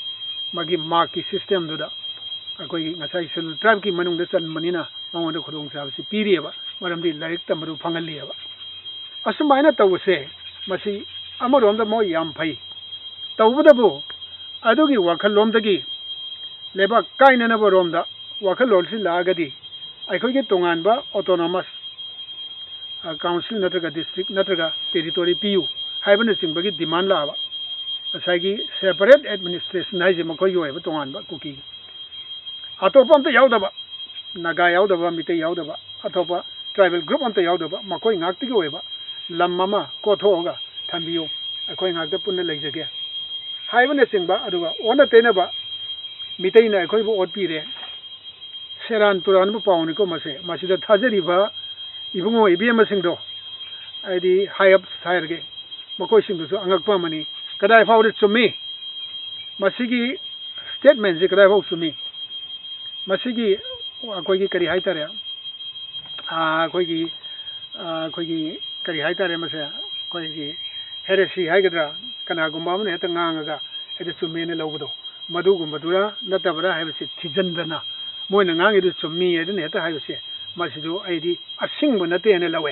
magi mark system duda akoi ngasai sul tribe ki manung da chan manina mangona khudong cha si pirieba maramdi laik tamru phangallieba asumaina tawse masi amarom da mo yam phai tawbudabu adugi wakhal lomdagi leba kaina na borom da wakhal lolsi lagadi aikoi ge tonganba autonomous council natraga district natraga territory pu haibana singbagi demand laaba asagi separate administration haije makoi yoiba tonganba kuki atop amta yaudaba naga yaudaba mite yaudaba atopa tribal group amta yaudaba makoi ngakti gi oiba lammama kothoga thambiyo akoi ngakta punna leijage haibana singba aduga ona tenaba mite na akoi bo otpire seran turan bu pauni ko mase masida thajariba ibungo ibema singdo aidi high up thairge makoi singdu so angakpa mani kadai fawde chumi masigi statement je kadai faw chumi masigi akoigi kari haitare akoigi kari haitare mase akoigi heresi haigadra kana gumba mane heta ngangaga heta chumi ne lawdo madu gumbadura natabara haibse thijandana moina ngangi du chumi edene heta haibse masidu aidi asingbu nate ne lawe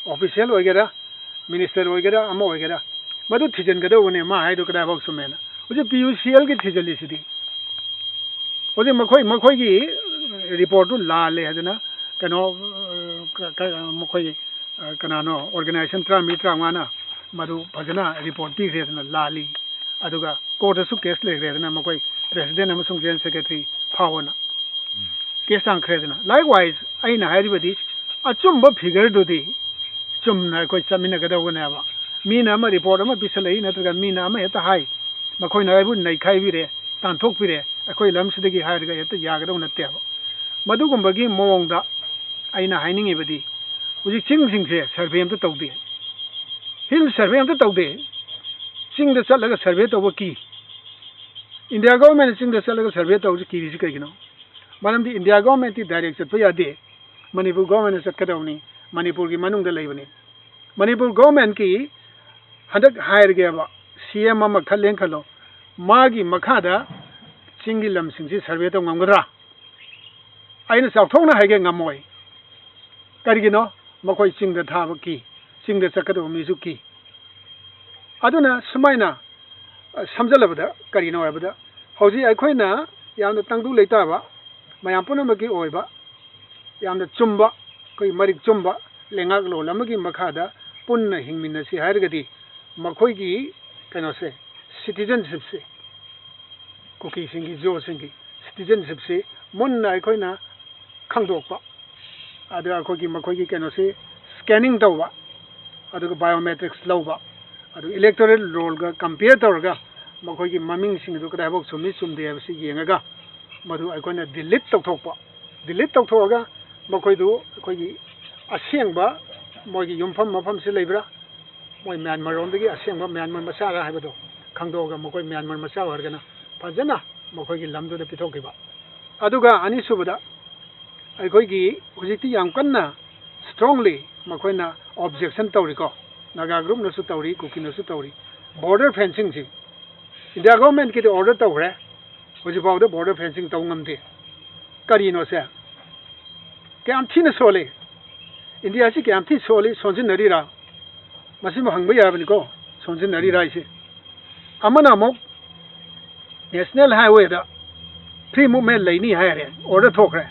official oigera minister oigera ama oigera madu thijan gada one ma haidu kada bok sumena uje PUCL ki thijali sidi uje makhoi gi report la le hadana kano makhoi kana no organization tra ngana madu phajana report ti redana lali aduga court su case le redana makhoi president amasung general secretary phawona case ang khredana likewise aina hairibadi achumba figure dudi chumna koi chamina gada wona ba mina ama report ama bisalai natraga mina ama heta hai makoi na ibu nai khai bire tan thok bire akoi lam sidagi hairga heta yagada unatte ba madugumbagi mowongda aina hainingi badi uji singse survey amta tawde hill survey amta tawde singda chalaga survey tawba ki india government singda chalaga survey tawji ki ri kai gino maramdi india government ti direct chat pa yade manipur government chat kadawni manipur gi manungda leibani manipur government ki hadak hire geba CM ama khalen khalo magi makhada chingilam singsi survey to ngamgra aina chawthongna haige ngamoi karigino makoi chingda thaba ki chingda chakado mizuki aduna sumaina samjalabada karino abada hauji aikhoina yamna tangdu leitaba mayam punamaki oiba yamna chumba koi marik chumba lengak lo lamagi makhada punna hingminna si hairgadi makhoigi kanose citizenship se kuki singi jo singi citizenship se munna aikhoina khangdokpa ada akhoigi makhoigi kanose scanning tawba aduga biometrics lawba ꯑꯗꯨ electoral ꯔꯣꯜꯒ compare ꯇꯧꯔꯒ ꯃꯈꯣꯏꯒꯤ ꯃꯃꯤꯡꯁꯤꯡ ꯑꯗꯨ ꯀꯗꯥꯏꯐꯥꯎ ꯆꯨꯝꯃꯤ ꯆꯨꯝꯗꯦ ꯍꯥꯏꯕꯁꯤ ꯌꯦꯡꯉꯒ ꯃꯗꯨ ꯑꯩꯈꯣꯏꯅ ꯗꯤꯂꯤꯠ ꯇꯧꯊꯣꯛꯄ ꯗꯤꯂꯤꯠ ꯇꯧꯊꯣꯛꯑꯒ ꯃꯈꯣꯏꯗꯨ ꯑꯩꯈꯣꯏꯒꯤ ꯑꯁꯦꯡꯕ ꯃꯣꯏꯒꯤ ꯌꯨꯝꯐꯝ ꯃꯐꯝꯁꯤ ꯂꯩꯕ꯭ꯔꯥ ꯃꯣꯏ ꯃ꯭ꯌꯥꯟꯃꯥꯔꯔꯣꯝꯗꯒꯤ ꯑꯁꯦꯡꯕ ꯃ꯭ꯌꯥꯟꯃꯥꯔ ꯃꯆꯥꯔ ꯍꯥꯏꯕꯗꯣ ꯈꯪꯗꯣꯛꯑꯒ ꯃꯈꯣꯏ ꯃ꯭ꯌꯥꯟꯃꯥꯔ ꯃꯆꯥ ꯑꯣꯏꯔꯒꯅ ꯐꯖꯅ ꯃꯈꯣꯏꯒꯤ ꯂꯝꯗꯨꯗ ꯄꯤꯊꯣꯛꯈꯤꯕ ꯑꯗꯨꯒ ꯑꯅꯤꯁꯨꯕꯗ ꯑꯩꯈꯣꯏꯒꯤ ꯍꯧꯖꯤꯛꯇꯤ ꯌꯥꯝ ꯀꯟꯅ ꯁ꯭ꯇꯔꯣꯡꯂꯤ ꯃꯈꯣꯏꯅ ꯑꯣꯕꯖꯦꯛꯁꯟ ꯇꯧꯔꯤꯀꯣ ꯅꯥꯒꯥ ꯒ꯭ꯔꯨꯞꯅꯁꯨ ꯇꯧꯔꯤ ꯀꯨꯀꯤꯅꯁꯨ ꯇꯧꯔꯤ ꯕꯣꯔꯗꯔ ꯐꯦꯟꯁꯤꯡꯁꯤ ꯏꯟꯗꯤꯌꯥ ꯒꯣꯔꯃꯦꯟꯠꯀꯤꯗꯤ ꯑꯣꯔꯗꯔ ꯇꯧꯈ꯭ꯔꯦ ꯍꯧꯖꯤꯛꯐꯥꯎꯗ ꯕꯣꯔꯗꯔ ꯐꯦꯟꯁꯤꯡ ꯇꯧ ꯉꯝꯗꯦ ꯀꯔꯤꯅꯣꯁꯦ ꯀꯌꯥꯝ ꯊꯤꯅ ꯁꯣꯜꯂꯤ ꯏꯟꯗꯤꯌꯥꯁꯤ ꯀꯌꯥꯝ ꯊꯤ ꯁꯣꯜꯂꯤ ꯁꯣꯟꯖꯤꯟꯅꯔꯤꯔꯥ ꯃꯁꯤꯃ ꯍꯪꯕ ꯌꯥꯕꯅꯤꯀꯣ ꯁꯣꯟꯖꯤꯟꯅꯔꯤꯔꯥ ꯍꯥꯏꯁꯦ ꯑꯃꯅ ꯑꯃꯨꯛ ꯅꯦꯁꯅꯦꯜ ꯍꯥꯏꯋꯦꯗ ꯐ꯭ꯔꯤ ꯃꯨꯚꯃꯦꯟ ꯂꯩꯅꯤ ꯍꯥꯏꯔꯦ ꯑꯣꯔꯗꯔ ꯊꯣꯛꯈ꯭ꯔꯦ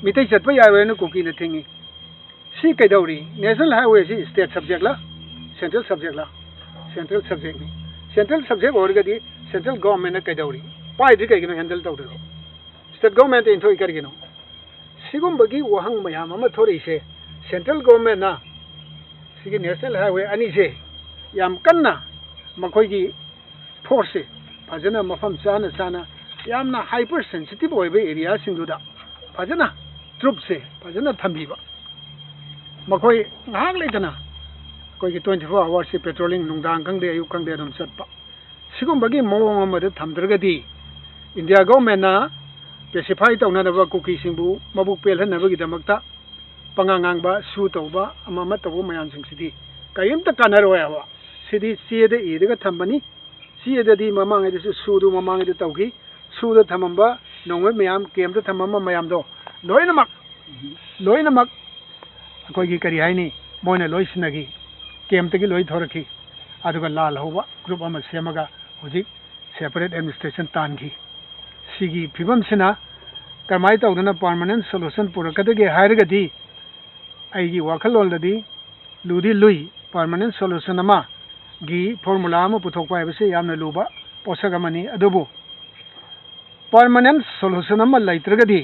ꯃꯤꯇꯩ ꯆꯠꯄ ꯌꯥꯔꯣꯏꯅ ꯀꯨꯀꯤꯅ ꯊꯤꯡꯉꯤ ꯁꯤ ꯀꯩꯗꯧꯔꯤ ꯅꯦꯁꯅꯦꯜ ꯍꯥꯏꯋꯦꯁꯤ ꯁ꯭ꯇꯦꯠ ꯁꯕꯖꯦꯛꯂ ꯁꯦꯟꯇ꯭ꯔꯦꯜ ꯁꯕꯖꯦꯛꯂ ꯁꯦꯟꯇ꯭ꯔꯦꯜ ꯁꯕꯖꯦꯛꯅꯤ ꯁꯦꯟꯇ꯭ꯔꯦꯜ ꯁꯕꯖꯦꯛ ꯑꯣꯏꯔꯒꯗꯤ ꯁꯦꯟꯇ꯭ꯔꯦꯜ ꯒꯣꯔꯃꯦꯟꯅ ꯀꯩꯗꯧꯔꯤ ꯄꯥꯏꯗ꯭ꯔꯤ ꯀꯩꯒꯤꯅꯣ ꯍꯦꯟꯗꯜ ꯇꯧꯗꯣꯏꯔꯣ ꯁ꯭ꯇꯦꯠ ꯒꯣꯔꯃꯦꯟꯇ ꯏꯟꯊꯣꯛꯏ ꯀꯔꯤꯒꯤꯅꯣ ꯁꯤꯒꯨꯝꯕꯒꯤ ꯋꯥꯍꯪ ꯃꯌꯥꯝ ꯑꯃ ꯊꯣꯔꯛꯏꯁꯦ ꯁꯦꯟꯇ꯭ꯔꯦꯜ ꯒꯣꯔꯃꯦꯟꯅ ꯁꯤꯒꯤ ꯅꯦꯁꯅꯦꯜ ꯍꯥꯏꯋꯦ ꯑꯅꯤꯁꯦ ꯌꯥꯝ ꯀꯟꯅ ꯃꯈꯣꯏꯒꯤ ꯐꯣꯔꯁꯁꯦ ꯐꯖꯅ ꯃꯐꯝ ꯆꯥꯅ ꯆꯥꯅ ꯌꯥꯝꯅ ꯍꯥꯏꯄꯔ ꯁꯦꯟꯁꯤꯇꯤꯚ ꯑꯣꯏꯕ ꯑꯦꯔꯤꯌꯥꯁꯤꯡꯗꯨꯗ ꯐꯖꯅ ꯇ꯭ꯔꯨꯞꯁꯦ ꯐꯖꯅ ꯊꯝꯕꯤꯕ ꯃꯈꯣꯏ ꯉꯥꯏꯍꯥꯛ ꯂꯩꯇꯅ ꯑꯩꯈꯣꯏꯒꯤ 24 ꯑꯋꯥꯔꯁꯤ ꯄꯦꯇ꯭ꯔꯣꯂꯤꯡ ꯅꯨꯡꯗꯥꯡ ꯈꯪꯗꯦ ꯑꯌꯨꯛ ꯈꯪꯗꯦ ꯑꯗꯨꯝ ꯆꯠꯄ ꯁꯤꯒꯨꯝꯕꯒꯤ ꯃꯑꯣꯡ ꯑꯃꯗ ꯊꯝꯗ꯭ꯔꯒꯗꯤ ꯏꯟꯗꯤꯌꯥ ꯒꯣꯔꯃꯦꯟꯅ ꯄꯦꯁꯤꯐꯥꯏ ꯇꯧꯅꯅꯕ ꯀꯨꯀꯤꯁꯤꯡꯕꯨ ꯃꯕꯨꯛ ꯄꯦꯜꯍꯟꯅꯕꯒꯤꯗꯃꯛꯇ ꯄꯉꯥꯡ ꯉꯥꯡꯕ ꯁꯨ ꯇꯧꯕ ꯑꯃ ꯑꯃ ꯇꯧꯕ ꯃꯌꯥꯝꯁꯤꯡꯁꯤꯗꯤ ꯀꯔꯤꯝꯇ ꯀꯥꯟꯅꯔꯣꯏꯕ ꯁꯤꯗꯤ ꯆꯦꯗ ꯏꯔꯒ ꯊꯝꯕꯅꯤ ꯆꯦꯗꯗꯤ ꯃꯃꯥꯡꯉꯩꯗꯁꯨ ꯁꯨꯗꯨ ꯃꯃꯥꯡꯉꯩꯗ ꯇꯧꯈꯤ ꯁꯨꯗ ꯊꯝꯃꯝꯕ ꯅꯣꯡꯃꯩ ꯃꯌꯥꯝ ꯀꯦꯝꯗ ꯊꯝꯃꯝꯕ ꯃꯌꯥꯝꯗꯣ ꯂꯣꯏꯅꯃꯛ ꯑꯩꯈꯣꯏꯒꯤ ꯀꯔꯤ ꯍꯥꯏꯅꯤ ꯃꯣꯏꯅ ꯂꯣꯏ ꯁꯤꯟꯅꯈꯤ ꯀꯦꯝꯞꯇꯒꯤ ꯂꯣꯏ ꯊꯣꯔꯛꯈꯤ ꯑꯗꯨꯒ ꯂꯥꯜꯍꯧꯕ ꯒ꯭ꯔꯨꯞ ꯑꯃ ꯁꯦꯝꯃꯒ ꯍꯧꯖꯤꯛ ꯁꯦꯄꯔꯦꯠ ꯑꯦꯗꯃꯤꯅꯤꯁꯇ꯭ꯔꯦꯁꯟ ꯇꯥꯟꯈꯤ ꯁꯤꯒꯤ ꯐꯤꯕꯝꯁꯤꯅ ꯀꯔꯝꯍꯥꯏꯅ ꯇꯧꯗꯅ ꯄꯥꯔꯃꯅꯦꯟꯠ ꯁꯣꯂꯨꯁꯟ ꯄꯨꯔꯛꯀꯗꯒꯦ ꯍꯥꯏꯔꯒꯗꯤ ꯑꯩꯒꯤ ꯋꯥꯈꯜꯂꯣꯟꯗꯗꯤ ꯂꯨꯗꯤ ꯂꯨꯏ ꯄꯥꯔꯃꯅꯦꯟꯠ ꯁꯣꯂꯨꯁꯟ ꯑꯃꯒꯤ ꯐꯣꯔꯃꯨꯂꯥ ꯑꯃ ꯄꯨꯊꯣꯛꯄ ꯍꯥꯏꯕꯁꯤ ꯌꯥꯝꯅ ꯂꯨꯕ ꯄꯣꯠꯁꯛ ꯑꯃꯅꯤ ꯑꯗꯨꯕꯨ ꯄꯥꯔꯃꯅꯦꯟꯠ ꯁꯣꯂꯨꯁꯟ ꯑꯃ ꯂꯩꯇ꯭ꯔꯒꯗꯤ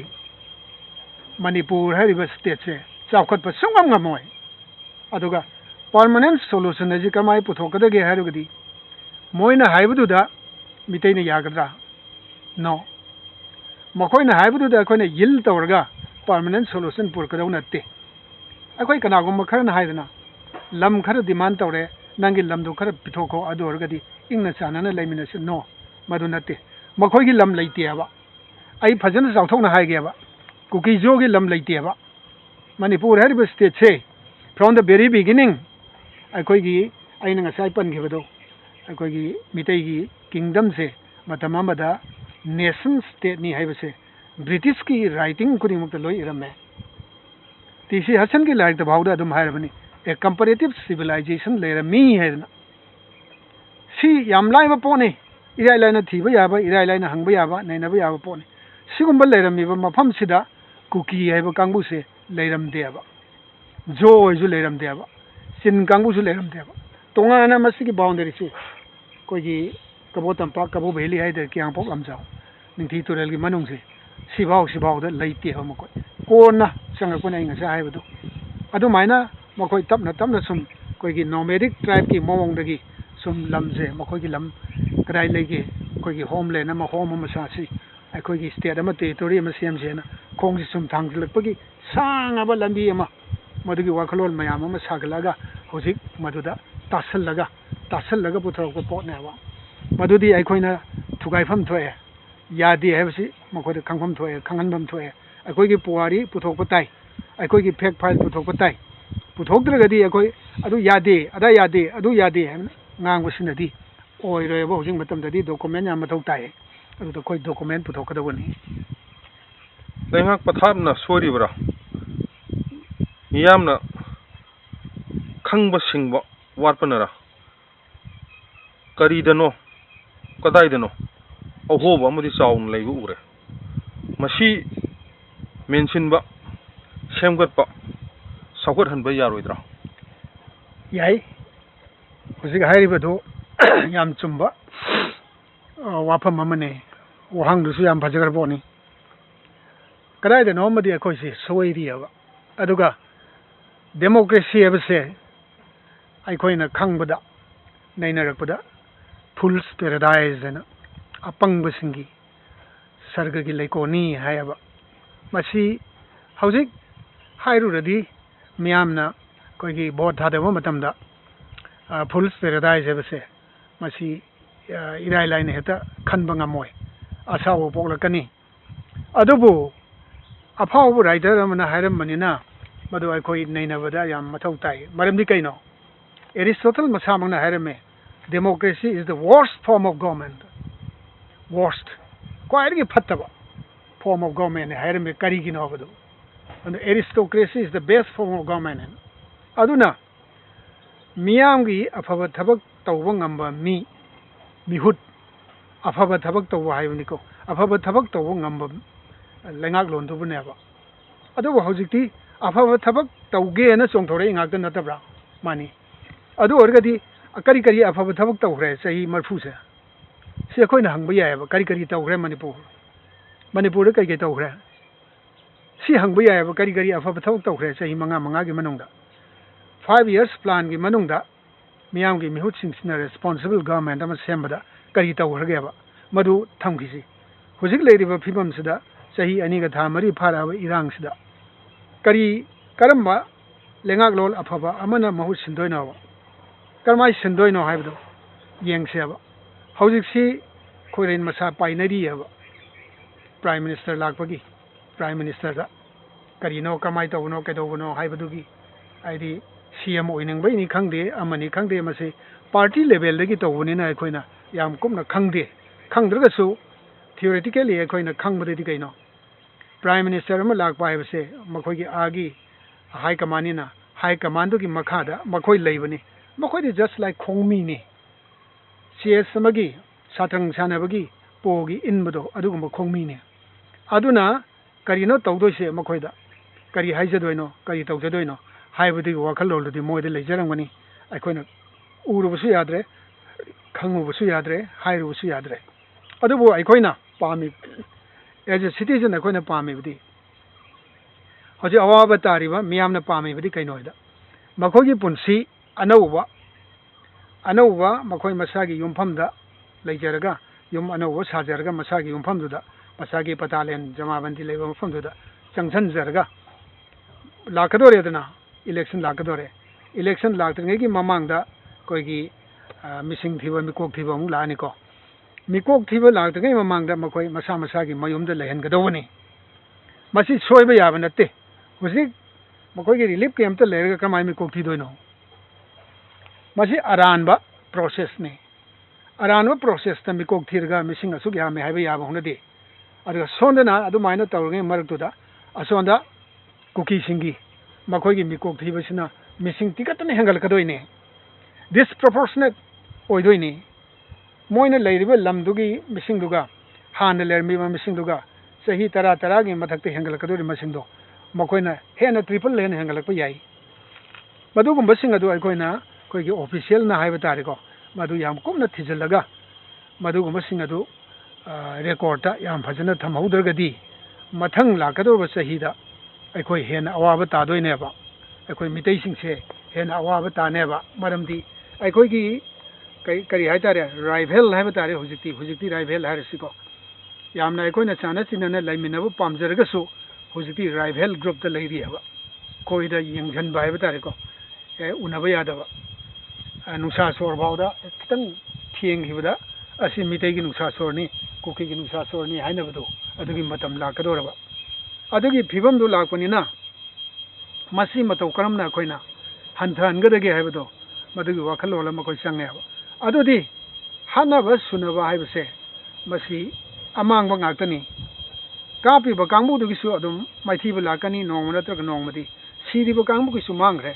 ꯃꯅꯤꯄꯨꯔ ꯍꯥꯏꯔꯤꯕ ꯁ꯭ꯇꯦꯠꯁꯦ ꯆꯥꯎꯈꯠꯄ ꯁꯨꯡꯉꯝ ꯉꯝꯃꯣꯏ ꯑꯗꯨꯒ ꯄꯥꯔꯃꯅꯦꯟꯠ ꯁꯣꯂꯨꯁꯟ ꯑꯁꯤ ꯀꯔꯝꯍꯥꯏꯅ ꯄꯨꯊꯣꯛꯀꯗꯒꯦ ꯍꯥꯏꯔꯒꯗꯤ ꯃꯣꯏꯅ ꯍꯥꯏꯕꯗꯨꯗ ꯃꯤꯇꯩꯅ ꯌꯥꯒꯗ꯭ꯔꯥ ꯅꯣ ꯃꯈꯣꯏꯅ ꯍꯥꯏꯕꯗꯨꯗ ꯑꯩꯈꯣꯏꯅ ꯌꯤꯜ ꯇꯧꯔꯒ ꯄꯥꯔꯃꯅꯦꯟꯠ ꯁꯣꯂꯨꯁꯟ ꯄꯨꯔꯛꯀꯗꯧ ꯅꯠꯇꯦ ꯑꯩꯈꯣꯏ ꯀꯅꯥꯒꯨꯝꯕ ꯈꯔꯅ ꯍꯥꯏꯗꯅ ꯂꯝ ꯈꯔ ꯗꯤꯃꯥꯟ ꯇꯧꯔꯦ ꯅꯪꯒꯤ ꯂꯝꯗꯨ ꯈꯔ ꯄꯤꯊꯣꯛꯈꯣ ꯑꯗꯨ ꯑꯣꯏꯔꯒꯗꯤ ꯏꯪꯅ ꯆꯥꯟꯅꯅ ꯂꯩꯃꯤꯟꯅꯁꯤ ꯅꯣ ꯃꯗꯨ ꯅꯠꯇꯦ ꯃꯈꯣꯏꯒꯤ ꯂꯝ ꯂꯩꯇꯦꯕ ꯑꯩ ꯐꯖꯅ ꯆꯥꯎꯊꯣꯛꯅ ꯍꯥꯏꯒꯦꯕ ꯀꯨꯀꯤꯖꯣꯒꯤ ꯂꯝ ꯂꯩꯇꯦꯕ ꯃꯅꯤꯄꯨꯔ ꯍꯥꯏꯔꯤꯕ ꯁ꯭ꯇꯦꯠꯁꯦ ꯐ꯭ꯔꯣꯝ ꯗ ꯚꯦꯔꯤ ꯕꯤꯒꯤꯅꯤꯡ ꯑꯩꯈꯣꯏꯒꯤ ꯑꯩꯅ ꯉꯁꯥꯏ ꯄꯟꯈꯤꯕꯗꯣ ꯑꯩꯈꯣꯏꯒꯤ ꯃꯤꯇꯩꯒꯤ ꯀꯤꯡꯗꯝꯁꯦ ꯃꯇꯝ ꯑꯃꯗ ꯅꯦꯁꯟ ꯁ꯭ꯇꯦꯠꯅꯤ ꯍꯥꯏꯕꯁꯦ ꯕ꯭ꯔꯤꯇꯤꯁꯀꯤ ꯔꯥꯏꯇꯤꯡ ꯈꯨꯗꯤꯡꯃꯛꯇ ꯂꯣꯏ ꯏꯔꯝꯃꯦ ꯇꯤ.ꯁꯤ. ꯍꯁꯟꯒꯤ ꯂꯥꯏꯔꯤꯛꯇ ꯐꯥꯎꯗ ꯑꯗꯨꯝ ꯍꯥꯏꯔꯕꯅꯤ ꯑꯦ ꯀꯝꯄꯔꯦꯇꯤꯚ ꯁꯤꯚꯤꯂꯥꯏꯖꯦꯁꯟ ꯂꯩꯔꯝꯃꯤ ꯍꯥꯏꯗꯅ ꯁꯤ ꯌꯥꯝ ꯂꯥꯏꯕ ꯄꯣꯠꯅꯤ ꯏꯔꯥꯏ ꯂꯥꯏꯅ ꯊꯤꯕ ꯌꯥꯕ ꯏꯔꯥꯏ ꯂꯥꯏꯅ ꯍꯪꯕ ꯌꯥꯕ ꯅꯩꯅꯕ ꯌꯥꯕ ꯄꯣꯠꯅꯤ ꯁꯤꯒꯨꯝꯕ ꯂꯩꯔꯝꯃꯤꯕ ꯃꯐꯝꯁꯤꯗ ꯀꯨꯀꯤ ꯍꯥꯏꯕ ꯀꯥꯡꯕꯨꯁꯦ ꯂꯩꯔꯝꯗꯦꯕ ꯖꯣ ꯍꯣꯏꯁꯨ ꯂꯩꯔꯝꯗꯦꯕ ꯆꯤꯟ ꯀꯥꯡꯕꯨꯁꯨ ꯂꯩꯔꯝꯗꯦꯕ ꯇꯣꯉꯥꯟꯅ ꯃꯁꯤꯒꯤ ꯕꯥꯎꯟꯗꯔꯤꯁꯤ ꯑꯩꯈꯣꯏꯒꯤ ꯀꯕꯣ ꯇꯝꯄꯥꯛ ꯀꯕꯣ ꯚꯦꯂꯤ ꯍꯥꯏꯗꯔꯦ ꯀꯤꯌꯥꯡꯄꯣꯛ ꯂꯝꯖꯥꯎ ꯅꯤꯡꯊꯤ ꯇꯨꯔꯦꯜꯒꯤ ꯃꯅꯨꯡꯁꯦ ꯁꯤꯐꯥꯎꯗ ꯂꯩꯇꯦꯕ ꯃꯈꯣꯏ ꯀꯣꯟꯅ ꯆꯪꯉꯛꯄꯅ ꯑꯩ ꯉꯁꯥꯏ ꯍꯥꯏꯕꯗꯣ ꯑꯗꯨꯃꯥꯏꯅ ꯃꯈꯣꯏ ꯇꯞꯅ ꯇꯞꯅ ꯁꯨꯝ ꯑꯩꯈꯣꯏꯒꯤ ꯅꯣꯃꯦꯗꯤꯛ ꯇ꯭ꯔꯥꯏꯕꯀꯤ ꯃꯑꯣꯡꯗꯒꯤ ꯁꯨꯝ ꯂꯝꯁꯦ ꯃꯈꯣꯏꯒꯤ ꯂꯝ ꯀꯗꯥꯏ ꯂꯩꯒꯦ ꯑꯩꯈꯣꯏꯒꯤ ꯍꯣꯝꯂꯦꯟ ꯑꯃ ꯍꯣꯝ ꯑꯃ ꯁꯥꯁꯤ ꯑꯩꯈꯣꯏꯒꯤ ꯁ꯭ꯇꯦꯠ ꯑꯃ ꯇꯦꯔꯤꯇꯣꯔꯤ ꯑꯃ ꯁꯦꯝꯁꯦꯅ ꯈꯣꯡꯁꯤ ꯁꯨꯝ ꯊꯥꯡꯖꯤꯜꯂꯛꯄꯒꯤ ꯁꯥꯡꯉꯕ ꯂꯝꯕꯤ ꯑꯃ ꯃꯗꯨꯒꯤ ꯋꯥꯈꯜꯂꯣꯟ ꯃꯌꯥꯝ ꯑꯃ ꯁꯥꯒꯠꯂꯒ ꯍꯧꯖꯤꯛ ꯃꯗꯨꯗ ꯇꯥꯁꯜꯂꯒ ꯄꯨꯊꯣꯔꯛꯄ ꯄꯣꯠꯅꯦꯕ ꯃꯗꯨꯗꯤ ꯑꯩꯈꯣꯏꯅ ꯊꯨꯒꯥꯏꯐꯝ ꯊꯣꯛꯑꯦ ꯌꯥꯗꯦ ꯍꯥꯏꯕꯁꯤ ꯃꯈꯣꯏꯗ ꯈꯪꯐꯝ ꯊꯣꯛꯑꯦ ꯈꯪꯍꯟꯐꯝ ꯊꯣꯛꯑꯦ ꯑꯩꯈꯣꯏꯒꯤ ꯄꯨꯋꯥꯔꯤ ꯄꯨꯊꯣꯛꯄ ꯇꯥꯏ ꯑꯩꯈꯣꯏꯒꯤ ꯐꯦꯛ ꯐꯥꯏꯜ ꯄꯨꯊꯣꯛꯄ ꯇꯥꯏ ꯄꯨꯊꯣꯛꯇ꯭ꯔꯒꯗꯤ ꯑꯩꯈꯣই ꯑꯗꯨ ꯌꯥꯗꯦ ꯑꯗꯥ ꯌꯥꯗꯦ ꯑꯗꯨ ꯌꯥꯗꯦ ꯍꯥꯏꯅ ꯉꯥꯡꯕꯁꯤꯅꯗꯤ ꯑꯣꯏꯔꯣꯏꯕ ꯍꯧꯖꯤꯛ ꯃꯇꯝꯗꯗꯤ ꯗꯣꯀꯨꯃꯦꯟ ꯌꯥꯝ ꯃꯊꯧ ꯇꯥꯏ ꯑꯗꯨꯗ ꯑꯩꯈꯣꯏ ꯗꯣꯀꯨꯃꯦꯟ ꯄꯨꯊꯣꯛꯀꯗꯧꯕꯅꯤ ꯂꯩꯉꯥꯛ ꯄꯊꯥꯞꯅ ꯁꯣꯏꯔꯤꯕ꯭ꯔꯥ ꯃꯤꯌꯥꯝꯅ ꯈꯪꯕ ꯁꯤꯡꯕ ꯋꯥꯠꯄꯅꯔꯥ ꯀꯔꯤꯗꯅꯣ ꯀꯗꯥꯏꯗꯅꯣ ꯑꯍꯣꯕ ꯑꯃꯗꯤ ꯆꯥꯎꯅ ꯂꯩꯕ ꯎꯔꯦ ꯃꯁꯤ ꯃꯦꯟꯁꯤꯟꯕ ꯁꯦꯝꯒꯠꯄ ꯆꯥꯎꯈꯠꯍꯟꯕ ꯌꯥꯔꯣꯏꯗ꯭ꯔꯥ ꯌꯥꯏ ꯍꯧꯖꯤꯛ ꯍꯥꯏꯔꯤꯕꯗꯨ ꯌꯥꯝ ꯆꯨꯝꯕ ꯋꯥꯐꯝ ꯑꯃꯅꯤ ꯋꯥꯍꯪꯗꯨꯁꯨ ꯌꯥꯝ ꯐꯖꯈ꯭ꯔ ꯄꯣꯠꯅꯤ ꯀꯗꯥꯏꯗꯅꯣ ꯑꯃꯗꯤ ꯑꯩꯈꯣꯏꯁꯦ ꯁꯣꯏꯔꯤꯑꯕ ꯑꯗꯨꯒ ꯗꯦꯃꯣꯀ꯭ꯔꯦꯁꯤ ꯍꯥꯏꯕꯁꯦ ꯑꯩꯈꯣꯏꯅ ꯈꯪꯕꯗ नैनरकपदा फुल्स पैराडाइज है अपंगबसिंगी सर्गगी लेकोनी हायबा मसी हौजिक हाइरुरदी मियामना कोई बोट थादबा मतमदा फुल्स पैराडाइज है मसी इराय लाइन हेता खनबा ngамोय आसाबो पोगलकनी अदुबु अफाव राइटर अमना हायरमनिना मदु अखोई नैनबदा याम मथौ ताई मरमदि कैनो एरिस्टोटल मसामंगना हायरमे democracy is the worst form of government worst क्वाइदगी फत्तबा form of government हायरमे करिगिनो बदु and aristocracy is the best form of government aduna मियामगी अफबा थबक तौबा ngamba मी मिहुत अफबा थबक तौबा हायबनिको अफबा थबक तौबा ngamba लेंगाक लोन दुबनेबा अदुबो हौजिकती अफबा थबक तौगे न चोंथोरे इंगाक नतब्रा मानी अदु ओरगदी करी करी अफब थबक तौग्रे सही मरफू से अखोइना हंगबा यायबा करी करी तौग्रे मणिपुर कई कई तौग्रे सी हंगबा यायबा करी करी अफब थबक तौग्रे सही मंगा की मनुंगदा 5 years plan की मनुंगदा मियाम की मिहुत सिंगसिना रेस्पॉन्सिबल गवर्नमेंट अमा सेमबदा करी तौग्रेबा मधु थमखिसी हुजिक लेरिबा फिबम सिदा सही अनिगा था मरी फाराबा इरांग सिदा करी करम्बा लेंगाक लोल अफबा अमना महु सिंदोइनाबा करमाई सिंदोइनो हाइबदो येंगसेबा हौजिकसी खोरेन मसा पाइनरियबा प्राइम मिनिस्टर लाकपगी प्राइम मिनिस्टर दा करिनो कमाई तौनो केदोबनो हाइबदुगी आइदी सीएम ओइनंगबैनी खंगदे अमनी खंगदे मसे पार्टी लेवल दगी तौबनिना अखोइना याम कुमना खंगदे खंगद्रगसु थियोरेटिकली अखोइना खंगबदि कैनो प्राइम मिनिस्टर अमा लाकपा हाइबसे मखोइगी आगी हाई कमांडना हाई कमांडो की मखादा मखोइ लैबनी मखोइदि जस्ट लाइक खोंगमी ने सीएस समगी साथंग सानबगी पोगी इनबदो अदुगुम खोंगमी ने अदुना करिनो तौदोइसे मखोइदा करी हाइजदोइनो करी तौजदोइनो हाइबदि वाखलोलदि मोइदे लेजरंगनी अखोइना उरुबसु याद्रे खंगुबसु याद्रे हाइरुबसु याद्रे अदुबो अखोइना पामी एज ए सिटीजन अखोइना पामीबदि हजे अवाबा तारिबा मियामना पामीबदि कैनोइदा मखोगी पुंसी अनौबा मखोई मसागी युमफमदा लेजरगा युम अनौबा साजरगा मसागी युमफमदुदा मसागी पतालेन जमाबंदी लेबा मफमदुदा चंगसनजरगा लाकदोरेदना इलेक्शन लाकदोरे इलेक्शन लाक्तंगेगी ममांगदा कोईगी मिसिंग थिबा मिकोक थिबा मु लानिको मिकोक थिबा लाक्तंगे ममांगदा मखोई मसा मसागी मयुमदा लेहनगदोबनी मसी सोयबा याबा नत्ते हुजिक मखोई रिलीफ कैंप त लेरगा कमाई मिकोक थिदोइनो मसी अरानबा प्रोसेस ने अरानबा प्रोसेस त मिकोक थिरगा मिसिंग असुक यामे हाइबा याबा हुनदे अदुगा सोंदना अदुमाइना तौरगे मरक्तुदा असोंदा कुकी सिंगी मखोई की मिकोक थिबसिना मिसिंग तिकतने हेंगलकदोइने डिसप्रोपोर्शनेट ओइदोइने मोइना लेरिबा लमदुगी मिसिंगदुगा हान लेरमिबा मिसिंगदुगा सही तरा की मथक्ते हेंगलकदोरि मसिंगदो मखोइना हेना ट्रिपल लेन हेंगलकपा याई मदुगुंबसिंग अदु अखोइना कोई ऑफिशियल ना हाइबा तारेको मदु याम कुमना थिजलगा मदुगुंबसिंग अदु रेकॉर्ड याम फजना थमहौदरगदी मथंग लाकदोबा सहीदा अखोइ हेन अवाबा तादोइनेबा अखोइ मितैसिंगसे हेन अवाबा तानेबा मरमदी अखोइगी करी हाइतारे राइवल हाइबा तारे हुजिकती राइवल हाइरसिको यामना अखोइना चाना चिनना लाइमिनबा पामजरगसु हुजिकती राइवल ग्रुप द लैरियबा कोइदा यंगजनबा हाइबा तारेको ए उनबा यादबा नुसा सोर बाउदा खितंग थियंगिबदा असि मितैगी नुसा सोरनी कुकीगी नुसा सोरनी हाइनबदो अदुगी मतम लाकदोरबा अदुगी फिबमदो लाकपनिना मसी मतौ करमना अखोइना हंथहनगदगे हाइबदो मदुगी वाखलोल मखोइ चंगेबा अदुदी हानबा सुनबा हाइबसे मसी अमांगबा गाक्तनी कापिबा कांगबुदुगिसु अदुम माइथीबा लाकनी नोंग नत्रग नोंगमदी सीरिबा कांगबुगिसु मांगरे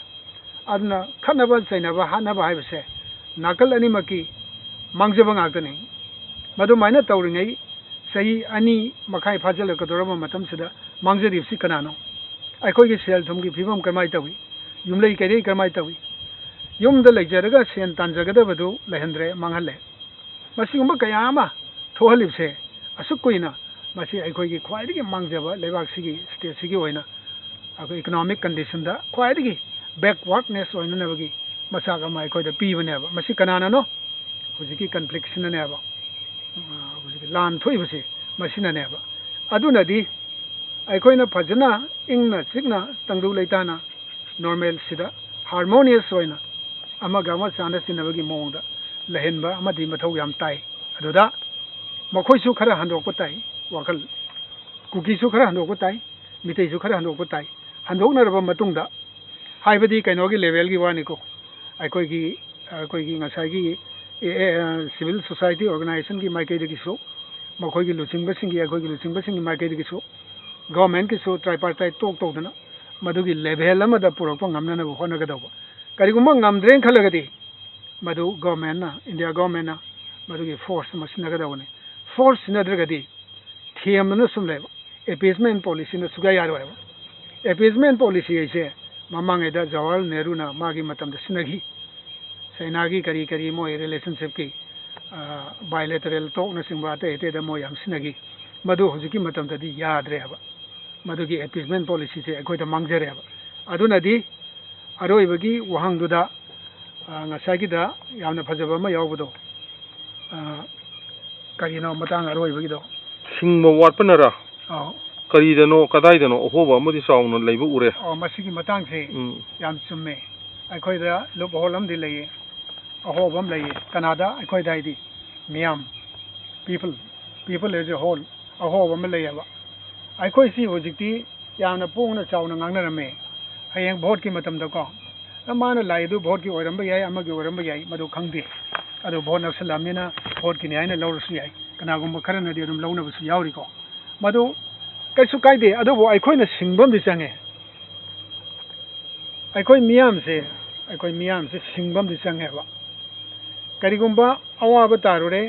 अदना खनबा चैनबा हानबा हाइबसे नाकल अनिमकी मांगजबा गाक्तनी मदु माइना तौरिङै सही अनि मखाइ फाजलकदोरबा मतमसिदा मांगजरिबसि कनानो अखोइगी सेल थुमगी फिबम करमाइ तवी युमलै कैदै करमाइ तवी युमदा लेजरगा सेन तानजगदबदु लेहंद्रे मांगहले मसिगुंबा कयामा थोहलिबसे असुक कुइना मसी अखोइगी ख्वाइदगी मांगजबा लेबाकसिगी स्टेटसिगी ओइना अखो इकोनॉमिक कंडीशन दा ख्वाइदगी बैकवर्डनेस ओइननबगी ꯃꯁꯥꯛ ꯑꯃ ꯑꯩꯈꯣꯏꯗ ꯄꯤꯕꯅꯦꯕ ꯃꯁꯤ ꯀꯅꯥꯅꯅꯣ ꯍꯧꯖꯤꯛꯀꯤ ꯀꯟꯐ꯭ꯂꯤꯛꯁꯤꯅꯅꯦꯕ ꯍꯧꯖꯤꯛꯀꯤ ꯂꯥꯟ ꯊꯣꯛꯏꯕꯁꯤ ꯃꯁꯤꯅꯅꯦꯕ ꯑꯗꯨꯅꯗꯤ ꯑꯩꯈꯣꯏꯅ ꯐꯖꯅ ꯏꯪꯅ ꯆꯤꯛꯅ ꯇꯪꯗꯨ ꯂꯩꯇꯥꯅ ꯅꯣꯔꯃꯦꯜꯁꯤꯗ ꯍꯥꯔꯃꯣꯅꯤꯌꯁ ꯑꯣꯏꯅ ꯑꯃꯒ ꯑꯃ ꯆꯥꯟꯅ ꯆꯤꯟꯅꯕꯒꯤ ꯃꯑꯣꯡꯗ ꯂꯩꯍꯟꯕ ꯑꯃꯗꯤ ꯃꯊꯧ ꯌꯥꯝ ꯇꯥꯏ ꯑꯗꯨꯗ ꯃꯈꯣꯏꯁꯨ ꯈꯔ ꯍꯟꯗꯣꯛꯄ ꯇꯥꯏ ꯋꯥꯈꯜ ꯀꯨꯀꯤꯁꯨ ꯈꯔ ꯍꯟꯗꯣꯛꯄ ꯇꯥꯏ ꯃꯤꯇꯩꯁꯨ ꯈꯔ ꯍꯟꯗꯣꯛꯄ ꯇꯥꯏ ꯍꯟꯗꯣꯛꯅꯔꯕ ꯃꯇꯨꯡꯗ ꯍꯥꯏꯕꯗꯤ ꯀꯩꯅꯣꯒꯤ ꯂꯦꯚꯦꯜꯒꯤ ꯋꯥꯅꯤꯀꯣ ꯑꯩꯈꯣꯏꯒꯤ ꯉꯁꯥꯏꯒꯤ ꯁꯤꯚꯤꯜ ꯁꯣꯁꯥꯏꯇꯤ ꯑꯣꯔꯒꯅꯥꯏꯖꯦꯁꯟꯒꯤ ꯃꯥꯏꯀꯩꯗꯒꯤꯁꯨ ꯃꯈꯣꯏꯒꯤ ꯂꯨꯆꯤꯡꯕꯁꯤꯡꯒꯤ ꯑꯩꯈꯣꯏꯒꯤ ꯂꯨꯆꯤꯡꯕꯁꯤꯡꯒꯤ ꯃꯥꯏꯀꯩꯗꯒꯤꯁꯨ ꯒꯣꯔꯃꯦꯟꯠꯀꯤꯁꯨ ꯇ꯭ꯔꯥꯏꯄꯥꯔꯇꯥꯏꯠ ꯇꯣꯛ ꯇꯧꯗꯅ ꯃꯗꯨꯒꯤ ꯂꯦꯚꯦꯜ ꯑꯃꯗ ꯄꯨꯔꯛꯄ ꯉꯝꯅꯅꯕ ꯍꯣꯠꯅꯒꯗꯧꯕ ꯀꯔꯤꯒꯨꯝꯕ ꯉꯝꯗ꯭ꯔꯦꯅ ꯈꯜꯂꯒꯗꯤ ꯃꯗꯨ ꯒꯣꯔꯃꯦꯟꯠꯅ ꯏꯟꯗꯤꯌꯥ ꯒꯣꯔꯃꯦꯟꯠꯅ ꯃꯗꯨꯒꯤ ꯐꯣꯔꯁ ꯑꯃ ꯁꯤꯟꯅꯒꯗꯧꯕꯅꯤ ꯐꯣꯔꯁ ꯁꯤꯟꯅꯗ꯭ꯔꯒꯗꯤ ꯊꯦꯝꯗꯅ ꯁꯨꯝ ꯂꯩꯕ ꯑꯦꯄꯤꯁꯃꯦꯟ ꯄꯣꯂꯤꯁꯤꯅ ꯁꯨꯛꯌꯥ ꯌꯥꯔꯣꯏꯕ ꯑꯦꯄꯤꯁꯃꯦꯟ ꯄꯣꯂꯤꯁꯤ ꯍꯥꯏꯁꯦ ꯃꯃꯥꯡꯉꯩꯗ ꯖꯋꯥꯍꯔꯂꯥꯜ ꯅꯦꯍꯔꯨꯅ ꯃꯥꯒꯤ ꯃꯇꯝꯗ ꯁꯤꯟꯅꯈꯤ ꯆꯩꯅꯥꯒꯤ ꯀꯔꯤ ꯃꯣꯏ ꯔꯤꯂꯦꯁꯟꯁꯤꯞꯀꯤ ꯕꯥꯏꯂꯦꯇꯔꯦꯜ ꯇꯣꯛꯅꯆꯤꯡꯕ ꯑꯇꯩ ꯑꯇꯩꯗ ꯃꯣꯏ ꯌꯥꯝ ꯁꯤꯟꯅꯈꯤ ꯃꯗꯨ ꯍꯧꯖꯤꯛꯀꯤ ꯃꯇꯝꯗꯗꯤ ꯌꯥꯗ꯭ꯔꯦꯕ ꯃꯗꯨꯒꯤ ꯑꯦꯄꯤꯁꯃꯦꯟ ꯄꯣꯂꯤꯁꯤꯁꯦ ꯑꯩꯈꯣꯏꯗ ꯃꯥꯡꯖꯔꯦꯕ ꯑꯗꯨꯅꯗꯤ ꯑꯔꯣꯏꯕꯒꯤ ꯋꯥꯍꯪꯗꯨꯗ ꯉꯁꯥꯏꯒꯤꯗ ꯌꯥꯝꯅ ꯐꯖꯕ ꯑꯃ ꯌꯥꯎꯕꯗꯣ ꯀꯔꯤꯅꯣ ꯃꯇꯥꯡ ꯑꯔꯣꯏꯕꯒꯤꯗꯣ ꯁꯤꯡꯕ ꯋꯥꯠꯄꯅꯔꯥ ꯑꯧ ꯀꯔꯤꯗꯅꯣ ꯀꯗꯥꯏꯗꯅꯣ ꯑꯍꯣꯕ ꯑꯃꯗꯤ ꯆꯥꯎꯅ ꯂꯩꯕ ꯎꯔꯦ ꯃꯁꯤꯒꯤ ꯃꯇꯥꯡꯁꯦ ꯌꯥꯝ ꯆꯨꯝꯃꯦ ꯑꯩꯈꯣꯏꯗ ꯂꯨꯞ ꯍꯣꯜ ꯑꯃꯗꯤ ꯂꯩꯌꯦ ꯑꯍꯣꯕ ꯑꯃ ꯂꯩꯌꯦ ꯀꯅꯥꯗ ꯑꯩꯈꯣꯏꯗ ꯍꯥꯏꯗꯤ ꯃꯤꯌꯥꯝ ꯄꯤꯄꯜ ꯑꯦꯖ ꯑ ꯍꯣꯜ ꯑꯍꯣꯕ ꯑꯃ ꯂꯩꯌꯦꯕ ꯑꯩꯈꯣꯏꯁꯤ ꯍꯧꯖꯤꯛꯇꯤ ꯌꯥꯝꯅ ꯄꯣꯡꯅ ꯆꯥꯎꯅ ꯉꯥꯡꯅꯔꯝꯃꯦ ꯍꯌꯦꯡ ꯚꯣꯠꯀꯤ ꯃꯇꯝꯗꯀꯣ ꯃꯥꯅ ꯂꯥꯛꯏꯗꯨ ꯚꯣꯠꯀꯤ ꯑꯣꯏꯔꯝꯕ ꯌꯥꯏ ꯑꯃꯒꯤ ꯑꯣꯏꯔꯝꯕ ꯌꯥꯏ ꯃꯗꯨ ꯈꯪꯗꯦ ꯑꯗꯨ ꯚꯣꯠ ꯅꯛꯁꯜꯂꯛꯑꯕꯅꯤꯅ ꯚꯣꯠꯀꯤꯅꯤ ꯍꯥꯏꯅ ꯂꯧꯔꯁꯨ ꯌꯥꯏ ꯀꯅꯥꯒꯨꯝꯕ ꯈꯔꯅꯗꯤ ꯑꯗꯨꯝ ꯂꯧꯅꯕꯁꯨ ꯌꯥꯎꯔꯤꯀꯣ ꯃꯗꯨ ꯀꯩꯁꯨ ꯀꯥꯏꯗꯦ ꯑꯗꯨꯕꯨ ꯑꯩꯈꯣꯏꯅ ꯁꯤꯡꯕ ꯑꯃꯗꯤ ꯆꯪꯉꯦ ꯑꯩꯈꯣꯏ ꯃꯤꯌꯥꯝꯁꯦ ꯁꯤꯡꯕ ꯑꯃꯗꯤ ꯆꯪꯉꯦꯕ ꯀꯔꯤꯒꯨꯝꯕ ꯑꯋꯥꯕ ꯇꯥꯔꯨꯔꯦ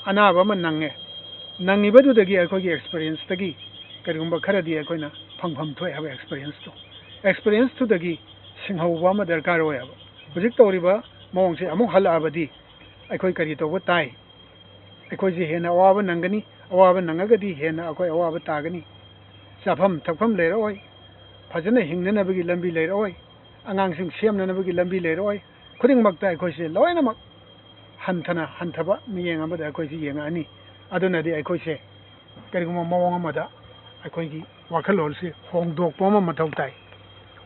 ꯑꯅꯥꯕ ꯑꯃ ꯅꯪꯉꯤꯕꯗꯨꯗꯒꯤ ꯑꯩꯈꯣꯏꯒꯤ ꯑꯦꯛꯁꯄꯤꯔꯤꯌꯦꯟꯁꯇꯒꯤ ꯀꯔꯤꯒꯨꯝꯕ ꯈꯔꯗꯤ ꯑꯩꯈꯣꯏꯅ ꯐꯪꯐꯝ ꯊꯣꯛꯑꯦ ꯍꯥꯏꯕ ꯑꯦꯛꯁꯄꯤꯔꯤꯌꯦꯟꯁꯇꯨꯗꯒꯤ ꯁꯤꯡꯍꯧꯕ ꯑꯃ ꯗꯔꯀꯥꯔ ꯑꯣꯏꯌꯦꯕ ꯍꯧꯖꯤꯛ ꯇꯧꯔꯤꯕ ꯃꯑꯣꯡꯁꯦ ꯑꯃꯨꯛ ꯍꯜꯂꯛꯑꯕꯗꯤ ꯑꯩꯈꯣꯏ ꯀꯔꯤ ꯇꯧꯕ ꯇꯥꯏ ꯑꯩꯈꯣꯏꯁꯦ ꯍꯦꯟꯅ ꯑꯋꯥꯕ ꯅꯪꯒꯅꯤ ꯑꯋꯥꯕ ꯅꯪꯉꯒꯗꯤ ꯍꯦꯟꯅ ꯑꯩꯈꯣꯏ ꯑꯋꯥꯕ ꯇꯥꯒꯅꯤ ꯆꯥꯐꯝ ꯊꯛꯐꯝ ꯂꯩꯔꯛꯑꯣꯏ ꯐꯖꯅ ꯍꯤꯡꯅꯅꯕꯒꯤ ꯂꯝꯕꯤ ꯂꯩꯔꯛꯑꯣꯏ ꯑꯉꯥꯡꯁꯤꯡ ꯁꯦꯝꯅꯅꯕꯒꯤ ꯂꯝꯕꯤ ꯂꯩꯔꯛꯑꯣꯏ ꯈꯨꯗꯤꯡꯃꯛꯇ ꯑꯩꯈꯣꯏꯁꯦ ꯂꯣꯏꯅꯃꯛ ꯍꯟꯊꯕ ꯃꯤꯠꯌꯦꯡ ꯑꯃꯗ ꯑꯩꯈꯣꯏꯁꯤ ꯌꯦꯡꯉꯛꯑꯅꯤ ꯑꯗꯨꯅꯗꯤ ꯑꯩꯈꯣꯏꯁꯦ ꯀꯔꯤꯒꯨꯝꯕ ꯃꯑꯣꯡ ꯑꯃꯗ ꯑꯩꯈꯣꯏꯒꯤ ꯋꯥꯈꯜꯂꯣꯟꯁꯤ ꯍꯣꯡꯗꯣꯛꯄ ꯑꯃ ꯃꯊꯧ ꯇꯥꯏ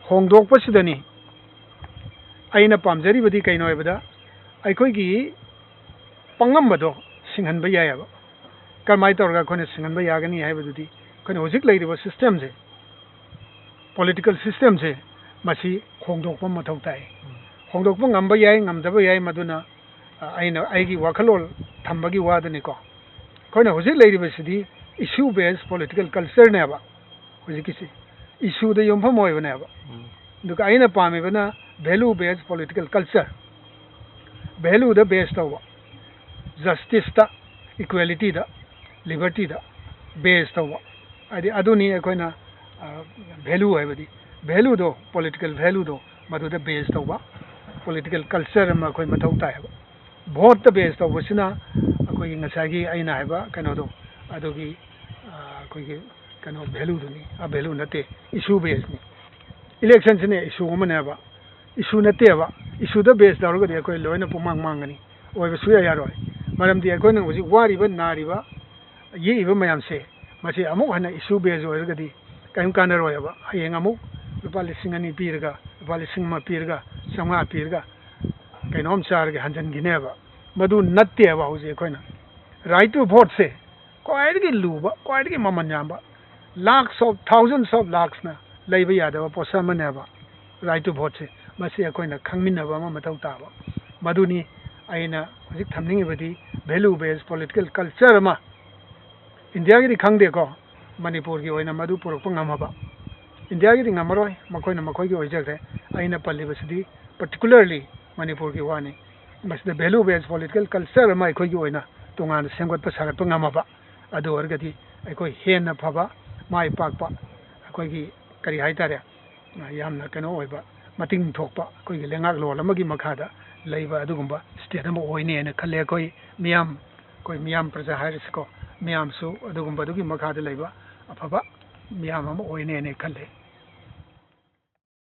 ꯍꯣꯡꯗꯣꯛꯄꯁꯤꯗꯅꯤ ꯑꯩꯅ ꯄꯥꯝꯖꯔꯤꯕꯗꯤ ꯀꯩꯅꯣ ꯍꯥꯏꯕꯗ ꯑꯩꯈꯣꯏꯒꯤ ꯄꯪꯉꯝꯕꯗꯣ ꯁꯤꯡꯍꯟꯕ ꯌꯥꯏꯑꯕ ꯀꯔꯝꯍꯥꯏꯅ ꯇꯧꯔꯒ ꯑꯩꯈꯣꯏꯅ ꯁꯤꯡꯍꯟꯕ ꯌꯥꯒꯅꯤ ꯍꯥꯏꯕꯗꯨꯗꯤ ꯑꯩꯈꯣꯏꯅ ꯍꯧꯖꯤꯛ ꯂꯩꯔꯤꯕ ꯁꯤꯁꯇꯦꯝꯁꯦ ꯄꯣꯂꯤꯇꯤꯀꯦꯜ ꯁꯤꯁꯇꯦꯝꯁꯦ ꯃꯁꯤ ꯍꯣꯡꯗꯣꯛꯄ ꯃꯊꯧ ꯇꯥꯏ ꯍꯣꯡꯗꯣꯛꯄ ꯉꯝꯕ yai ꯉꯝꯗꯕ yai ꯃꯗꯨꯅ ꯑꯩꯒꯤ ꯋꯥꯈꯜꯂꯣꯟ ꯊꯝꯕꯒꯤ ꯋꯥꯗꯅꯤꯀꯣ ꯑꯩꯈꯣꯏꯅ ꯍꯧꯖꯤꯛ ꯂꯩꯔꯤꯕꯁꯤꯗꯤ ꯏꯁꯨ ꯕꯦꯁ ꯄꯣꯂꯤꯇꯤꯀꯦꯜ ꯀꯜꯆꯔꯅꯦꯕ ꯍꯧꯖꯤꯛꯀꯤꯁꯤ ꯏꯁꯨꯗ ꯌꯨꯝꯐꯝ ꯑꯣꯏꯕꯅꯦꯕ ꯑꯗꯨꯒ ꯑꯩꯅ ꯄꯥꯝꯃꯤꯕꯅ ꯚꯦꯂꯨ ꯕꯦꯁ ꯄꯣꯂꯤꯇꯤꯀꯦꯜ ꯀꯜꯆꯔ ꯚꯦꯂꯨꯗ ꯕꯦꯁ ꯇꯧꯕ ꯖꯁꯇꯤꯁꯇ ꯏꯀ꯭ꯋꯦꯂꯤꯇꯤꯗ ꯂꯤꯕꯔꯇꯤꯗ ꯕꯦꯁ ꯇꯧꯕ ꯍꯥꯏꯗꯤ ꯑꯗꯨꯅꯤ ꯑꯩꯈꯣꯏꯅ ꯚꯦꯂꯨ ꯍꯥꯏꯕꯗꯤ ꯚꯦꯂꯨꯗꯣ ꯄꯣꯂꯤꯇꯤꯀꯦꯜ ꯚꯦꯂꯨꯗꯣ ꯃꯗꯨꯗ ꯕꯦꯁ ꯇꯧꯕ ꯄꯣꯂꯤꯇꯤꯀꯦꯜ ꯀꯜꯆꯔ ꯑꯃ ꯑꯩꯈꯣꯏ ꯃꯊꯧ ꯇꯥꯏꯌꯦꯕ ꯚꯣꯠꯇ ꯕꯦꯁ ꯇꯧꯕꯁꯤꯅ ꯑꯩꯈꯣꯏꯒꯤ ꯉꯁꯥꯏꯒꯤ ꯑꯩꯅ ꯍꯥꯏꯕ ꯀꯩꯅꯣꯗꯣ ꯑꯗꯨꯒꯤ ꯑꯩꯈꯣꯏꯒꯤ ꯀꯩꯅꯣ ꯚꯦꯂꯨꯗꯨꯅꯤ ꯚꯦꯂꯨ ꯅꯠꯇꯦ ꯏꯁꯨ ꯕꯦꯁꯅꯤ ꯏꯂꯦꯛꯁꯟꯁꯤꯅꯦ ꯏꯁꯨ ꯑꯃꯅꯦꯕ ꯏꯁꯨ ꯅꯠꯇꯦꯕ ꯏꯁꯨꯗ ꯕꯦꯁ ꯇꯧꯔꯒꯗꯤ ꯑꯩꯈꯣꯏ ꯂꯣꯏꯅ ꯄꯨꯡꯃꯥꯡ ꯃꯥꯡꯒꯅꯤ ꯑꯣꯏꯕ ꯁꯨꯡꯌꯥ ꯌꯥꯔꯣꯏ ꯃꯔꯝꯗꯤ ꯑꯩꯈꯣꯏꯅ ꯍꯧꯖꯤꯛ ꯋꯥꯔꯤꯕ ꯅꯥꯔꯤꯕ ꯌꯦꯛꯏꯕ ꯃꯌꯥꯝꯁꯦ ꯃꯁꯤ ꯑꯃꯨꯛ ꯍꯟꯅ ꯏꯁꯨ ꯕꯦꯁ ꯑꯣꯏꯔꯒꯗꯤ ꯀꯔꯤꯝ ꯀꯥꯟꯅꯔꯣꯏꯕ ꯍꯌꯦꯡ ꯑꯃꯨꯛ ꯂꯨꯄꯥ 2,000 ꯄꯤꯔꯒ ꯂꯨꯄꯥ 1,000 ꯄꯤꯔꯒ 500 ꯄꯤꯔꯒ ꯀꯩꯅꯣꯝ ꯆꯥꯔꯒ ꯍꯟꯖꯤꯟꯈꯤꯅꯦꯕ ꯃꯗꯨ ꯅꯠꯇꯦꯕ ꯍꯧꯖꯤꯛ ꯑꯩꯈꯣꯏꯅ ꯔꯥꯏꯠ ꯇꯨ ꯚꯣꯠꯁꯦ ꯈ꯭ꯋꯥꯏꯗꯒꯤ ꯂꯨꯕ ꯈ꯭ꯋꯥꯏꯗꯒꯤ ꯃꯃꯜ ꯌꯥꯝꯕ thousands of lakhsna ꯂꯩꯕ ꯌꯥꯗꯕ ꯄꯣꯠꯁꯛ ꯑꯃꯅꯦꯕ ꯔꯥꯏꯠ ꯇꯨ ꯚꯣꯠꯁꯦ ꯃꯁꯤ ꯑꯩꯈꯣꯏꯅ ꯈꯪꯃꯤꯟꯅꯕ ꯑꯃ ꯃꯊꯧ ꯇꯥꯕ ꯃꯗꯨꯅꯤ ꯑꯩꯅ ꯍꯧꯖꯤꯛ ꯊꯝꯅꯤꯡꯉꯤꯕꯗꯤ ꯚꯦꯂꯨ ꯕꯦꯁ ꯄꯣꯂꯤꯇꯤꯀꯦꯜ ꯀꯜꯆꯔ ꯑꯃ ꯏꯟꯗꯤꯌꯥꯒꯤꯗꯤ ꯈꯪꯗꯦꯀꯣ ꯃꯅꯤꯄꯨꯔꯒꯤ ꯑꯣꯏꯅ ꯃꯗꯨ ꯄꯨꯔꯛꯄ ꯉꯝꯃꯕ ꯏꯟꯗꯤꯌꯥꯒꯤꯗꯤ ꯉꯝꯃꯔꯣꯏ ꯃꯈꯣꯏꯅ ꯃꯈꯣꯏꯒꯤ ꯑꯣꯏꯖꯈ꯭ꯔꯦ ꯑꯩꯅ ꯄꯜꯂꯤꯕꯁꯤꯗꯤ ꯄꯥꯔꯇꯤꯀꯨꯂꯔꯂꯤ ꯃꯅꯤꯄꯨꯔꯒꯤ ꯋꯥꯅꯤ ꯃꯁꯤꯗ ꯚꯦꯂꯨ ꯕꯦꯁ ꯄꯣꯂꯤꯇꯤꯀꯦꯜ ꯀꯜꯆꯔ ꯑꯃ ꯑꯩꯈꯣꯏꯒꯤ ꯑꯣꯏꯅ ꯇꯣꯉꯥꯟꯅ ꯁꯦꯝꯒꯠꯄ ꯁꯥꯒꯠꯄ ꯉꯝꯃꯕ ꯑꯗꯨ ꯑꯣꯏꯔꯒꯗꯤ ꯑꯩꯈꯣꯏ ꯍꯦꯟꯅ ꯐꯕ ꯃꯥꯏ ꯄꯥꯛꯄ ꯑꯩꯈꯣꯏꯒꯤ ꯀꯔꯤ ꯍꯥꯏꯇꯥꯔꯦ ꯌꯥꯝꯅ ꯀꯩꯅꯣ ꯑꯣꯏꯕ ꯃꯇꯤꯡ ꯊꯣꯛꯄ ꯑꯩꯈꯣꯏꯒꯤ ꯂꯩꯉꯥꯛꯂꯣꯟ ꯑꯃꯒꯤ ꯃꯈꯥꯗ ꯂꯩꯕ ꯑꯗꯨꯒꯨꯝꯕ ꯁ꯭ꯇꯦꯠ ꯑꯃ ꯑꯣꯏꯅꯦꯅ ꯈꯜꯂꯦ ꯑꯩꯈꯣꯏ ꯃꯤꯌꯥꯝ ꯄ꯭ꯔꯖꯥ ꯍꯥꯏꯔꯤꯁꯤꯀꯣ ꯃꯤꯌꯥꯝꯁꯨ ꯑꯗꯨꯒꯨꯝꯕꯗꯨꯒꯤ ꯃꯈꯥꯗ ꯂꯩꯕ ꯑꯐꯕ ꯃꯤꯌꯥꯝ ꯑꯃ ꯑꯣꯏꯅꯦꯅ ꯈꯜꯂꯦ